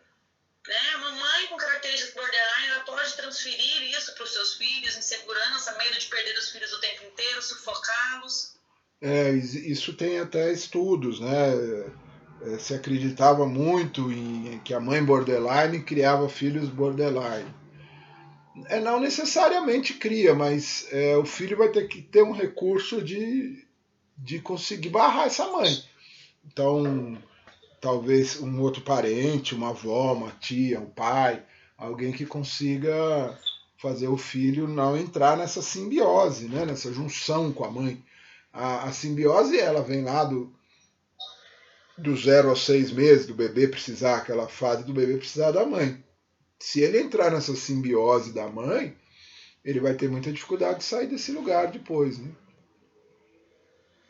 Né? Uma mãe com características borderline, ela pode pode transferir isso para os seus filhos, insegurança, medo de perder os filhos o tempo inteiro, sufocá-los? Isso tem até estudos, né? Se acreditava muito em que a mãe borderline criava filhos borderline. Não necessariamente cria, mas o filho vai ter que ter um recurso de conseguir barrar essa mãe. Então, talvez um outro parente, uma avó, uma tia, um pai, alguém que consiga fazer o filho não entrar nessa simbiose, né? Nessa junção com a mãe. A simbiose, ela vem lá do 0 aos 6 meses do bebê precisar, aquela fase do bebê precisar da mãe. Se ele entrar nessa simbiose da mãe, ele vai ter muita dificuldade de sair desse lugar depois, né?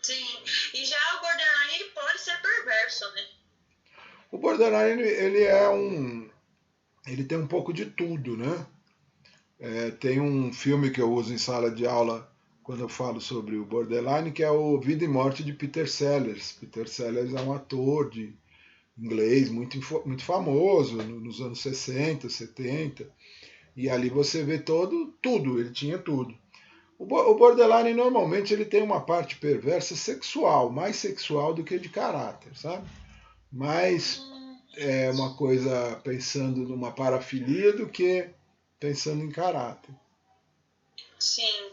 Sim, e já o borderline, ele pode ser perverso, né? O borderline, ele tem um pouco de tudo, né? Tem um filme que eu uso em sala de aula quando eu falo sobre o borderline, que é o Vida e Morte de Peter Sellers. Peter Sellers é um ator de inglês muito famoso nos anos 60, 70, e ali você vê tudo, ele tinha tudo. O borderline normalmente ele tem uma parte perversa sexual, mais sexual do que de caráter, sabe? Mais é uma coisa pensando numa parafilia do que pensando em caráter. Sim.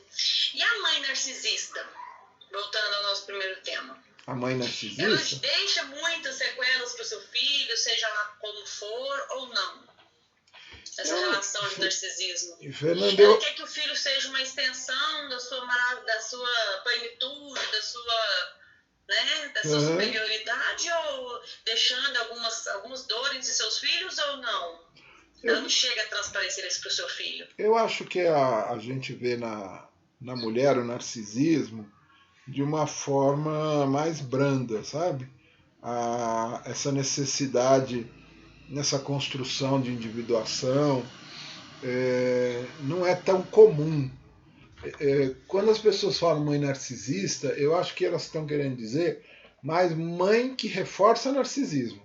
E a mãe narcisista? Voltando ao nosso primeiro tema. A mãe narcisista? Ela deixa muitas sequelas para o seu filho, seja lá como for ou não? Essa relação de narcisismo. Ela quer que o filho seja uma extensão da sua plenitude, da sua superioridade, ou deixando algumas dores de seus filhos ou não? Ela não chega a transparecer isso para o seu filho. Eu acho que a gente vê na mulher o narcisismo de uma forma mais branda, sabe? Essa necessidade nessa construção de individuação não é tão comum. Quando as pessoas falam mãe narcisista, eu acho que elas estão querendo dizer mais mãe que reforça narcisismo.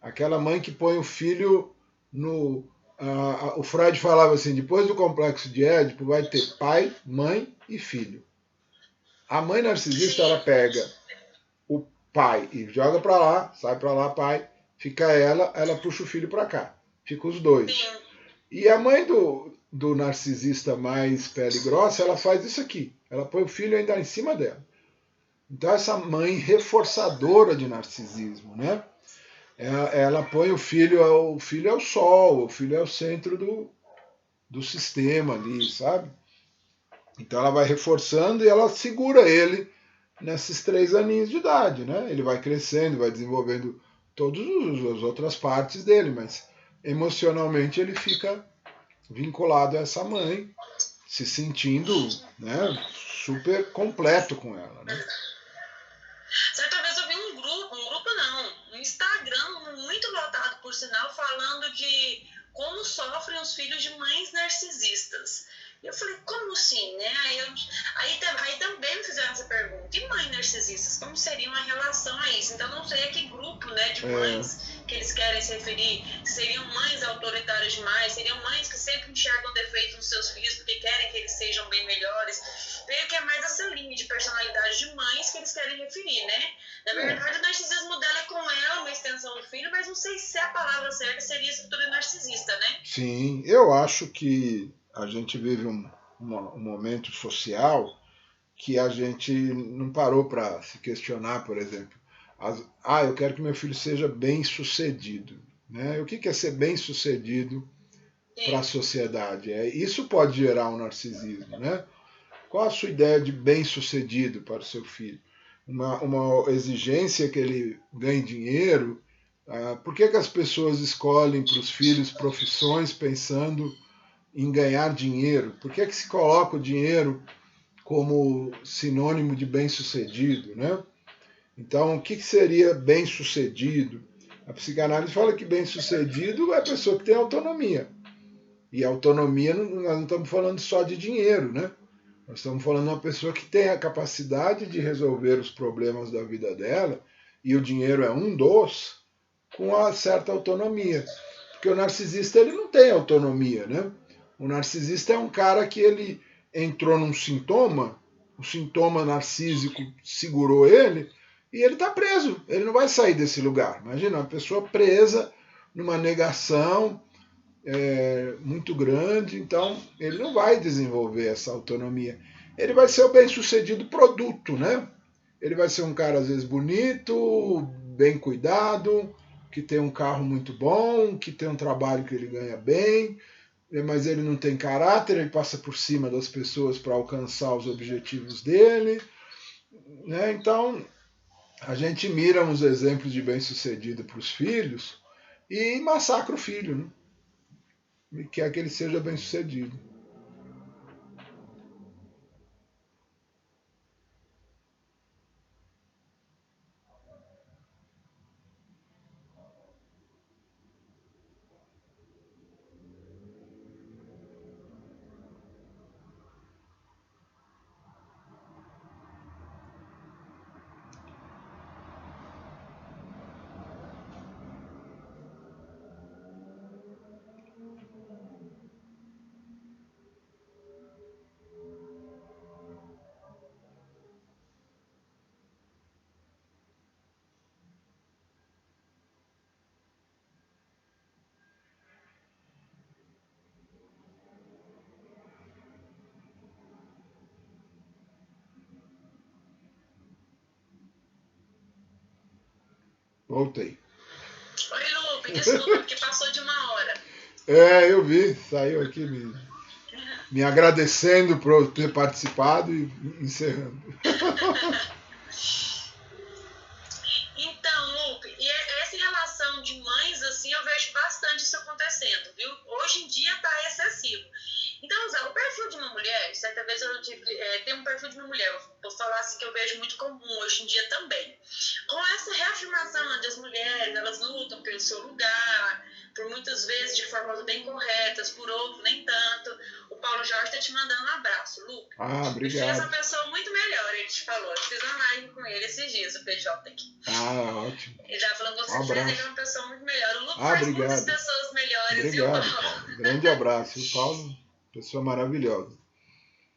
Aquela mãe que põe o filho no... o Freud falava assim, depois do complexo de Édipo vai ter pai, mãe e filho. A mãe narcisista, ela pega o pai e joga para lá, sai para lá, pai, fica ela puxa o filho para cá. Fica os dois. E a mãe do narcisista mais pele grossa, ela faz isso aqui. Ela põe o filho ainda em cima dela. Então essa mãe reforçadora de narcisismo, né? Ela põe o filho é o sol, o filho é o centro do sistema ali, sabe? Então ela vai reforçando e ela segura ele nesses 3 aninhos de idade, né? Ele vai crescendo, vai desenvolvendo todas as outras partes dele, mas emocionalmente ele fica vinculado a essa mãe, se sentindo, né, super completo com ela, né? Certa vez eu vi um Instagram muito lotado, por sinal, falando de como sofrem os filhos de mães narcisistas. E eu falei, como assim, né? Aí também me fizeram essa pergunta. E mães narcisistas, como seria uma relação a isso? Então, não sei a que grupo, né, de mães que eles querem se referir. Seriam mães autoritárias demais? Seriam mães que sempre enxergam defeitos nos seus filhos porque querem que eles sejam bem melhores? Veio que é mais essa linha de personalidade de mães que eles querem referir, né? Na verdade, o narcisismo dela é com ela, uma extensão do filho, mas não sei se a palavra certa seria estrutura narcisista, né? Sim, eu acho que a gente vive um momento social que a gente não parou para se questionar, por exemplo. Eu quero que meu filho seja bem sucedido. Né? O que é ser bem sucedido para a sociedade? Isso pode gerar um narcisismo. Né? Qual a sua ideia de bem sucedido para o seu filho? Uma exigência que ele ganhe dinheiro? Por que as pessoas escolhem para os filhos profissões pensando em ganhar dinheiro? Por que se coloca o dinheiro como sinônimo de bem-sucedido, né? Então, o que seria bem-sucedido? A psicanálise fala que bem-sucedido é a pessoa que tem autonomia. E autonomia, nós não estamos falando só de dinheiro, né? Nós estamos falando de uma pessoa que tem a capacidade de resolver os problemas da vida dela, e o dinheiro é um dos, com uma certa autonomia. Porque o narcisista ele não tem autonomia, né? O narcisista é um cara que ele entrou num sintoma, o sintoma narcísico segurou ele e ele está preso. Ele não vai sair desse lugar. Imagina, uma pessoa presa numa negação muito grande, então ele não vai desenvolver essa autonomia. Ele vai ser o bem-sucedido produto, né? Ele vai ser um cara, às vezes, bonito, bem cuidado, que tem um carro muito bom, que tem um trabalho que ele ganha bem, mas ele não tem caráter, ele passa por cima das pessoas para alcançar os objetivos dele. Né? Então, a gente mira uns exemplos de bem-sucedido para os filhos e massacra o filho, né? E quer que ele seja bem-sucedido. Voltei. Oi, Lupe, desculpa, porque passou de 1 hora. Eu vi, saiu aqui me agradecendo por eu ter participado e encerrando. Então, Lupe, e essa relação de mães, assim, eu vejo bastante isso acontecendo, viu? Hoje em dia tá excessivo. Então, Zé, o perfil de uma mulher, certa vez eu tem um perfil de uma mulher, eu posso falar assim que eu vejo muito comum hoje em dia também. Com essa reafirmação onde as mulheres, elas lutam pelo seu lugar, por muitas vezes de formas bem corretas, por outro nem tanto. O Paulo Jorge tá te mandando um abraço, Lupe. Obrigado. Ele fez uma pessoa muito melhor, ele te falou. Eu fiz uma live com ele esses dias, o PJ aqui. Ótimo. Ele já falou que você fez ele uma pessoa muito melhor. O Lupe faz obrigado. muitas pessoas melhores, obrigado, viu, Paulo? Paulo. Grande abraço. O Paulo, pessoa maravilhosa.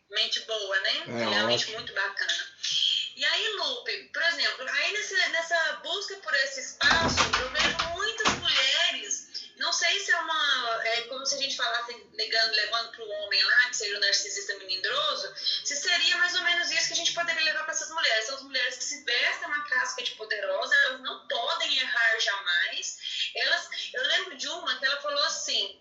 Mente boa, né? Realmente ótimo. Muito bacana. E aí, Lupe, por exemplo, aí nessa busca por esse espaço, eu vejo muitas mulheres, não sei se como se a gente falasse, levando para o homem lá, que seria o narcisista melindroso, se seria mais ou menos isso que a gente poderia levar para essas mulheres. São as mulheres que se vestem uma casca de poderosa, elas não podem errar jamais. Eu lembro de uma que ela falou assim,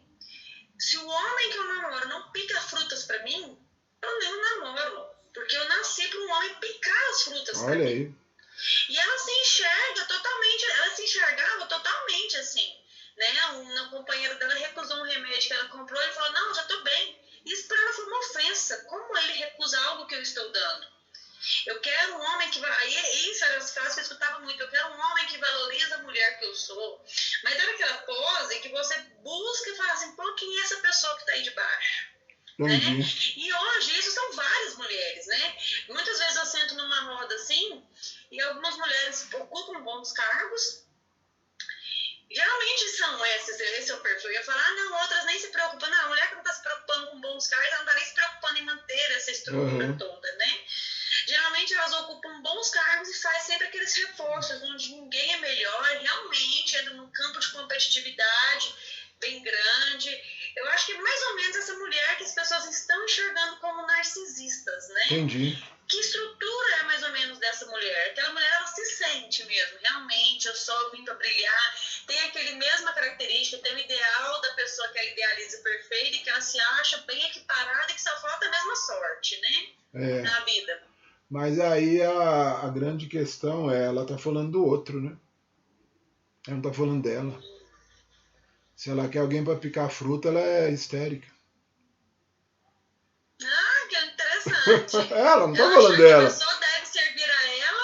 se o homem que eu namoro não pica frutas para mim, eu nem namoro. Porque eu nasci para um homem picar as frutas. Olha aí. E ela se enxergava totalmente assim. Né? Um companheiro dela recusou um remédio que ela comprou e falou, não, já tô bem. Isso para ela foi uma ofensa. Como ele recusa algo que eu estou dando? Eu quero um homem que vai... Isso eram as frases que eu escutava muito. Eu quero um homem que valoriza a mulher que eu sou. Mas era aquela pose que você busca e fala assim, pô, quem é essa pessoa que está aí de baixo? Né? E hoje isso são várias mulheres, né? Muitas vezes eu sento numa roda assim e algumas mulheres ocupam bons cargos. Geralmente são esse é o perfil. Eu ia falar, não, outras nem se preocupam. Não, a mulher que não está se preocupando com bons cargos, ela não está nem se preocupando em manter essa estrutura toda, né? Geralmente elas ocupam bons cargos e faz sempre aqueles reforços onde ninguém é melhor, realmente entra num campo de competitividade bem grande. Eu acho que mais ou menos essa mulher que as pessoas estão enxergando como narcisistas, né? Entendi. Que estrutura é mais ou menos dessa mulher? Aquela mulher, ela se sente mesmo, realmente, eu só vim para brilhar, tem aquele mesma característica, tem o ideal da pessoa que ela idealiza perfeita e que ela se acha bem equiparada e que só falta a mesma sorte, né? Na vida. Mas aí a grande questão ela tá falando do outro, né? Ela não tá falando dela. Se ela quer alguém para picar fruta, ela é histérica. Ah, que interessante. Ela não tá falando dela. A pessoa deve servir a ela.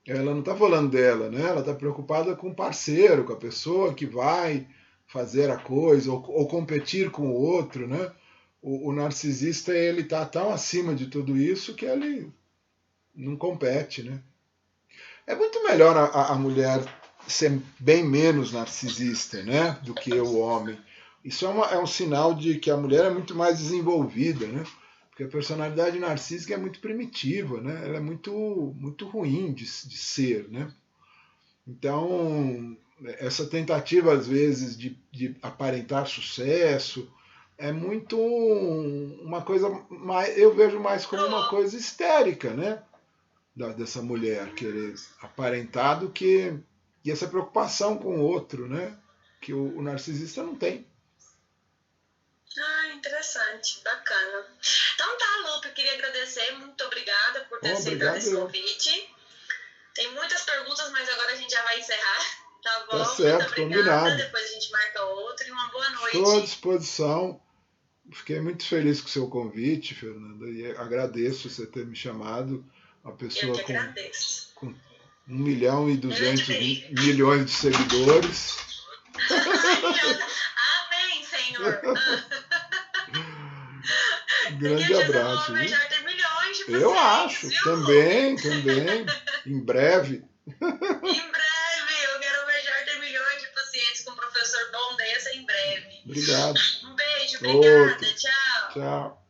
Ela não tá falando dela, né? Ela tá preocupada com o parceiro, com a pessoa que vai fazer a coisa ou competir com o outro, né? O narcisista, ele tá tão acima de tudo isso que ele não compete, né? É muito melhor a mulher ser bem menos narcisista, né, do que o homem. Isso é um sinal de que a mulher é muito mais desenvolvida, né? Porque a personalidade narcísica é muito primitiva, né? Ela é muito ruim de ser, né? Então, essa tentativa, às vezes, de aparentar sucesso é muito uma coisa mais, eu vejo mais como uma coisa histérica, né? Dessa mulher querer aparentar do que e essa preocupação com o outro, né? Que o narcisista não tem. Interessante, bacana. Então tá, Lupe, eu queria agradecer, muito obrigada por ter aceitado esse convite. Tem muitas perguntas, mas agora a gente já vai encerrar, tá bom? Tá certo, muito obrigada. Combinado. Depois a gente marca outro e uma boa noite. Estou à disposição. Fiquei muito feliz com o seu convite, Fernanda, e agradeço você ter me chamado. Uma pessoa com 1 milhão e 200 milhões de seguidores. Amém, Senhor. Grande abraço. Milhões de eu acho, viu? também. Em breve. Em breve, eu quero almejar ter milhões de pacientes com um professor bom desse em breve. Obrigado. Um beijo, obrigada, tchau. Tchau.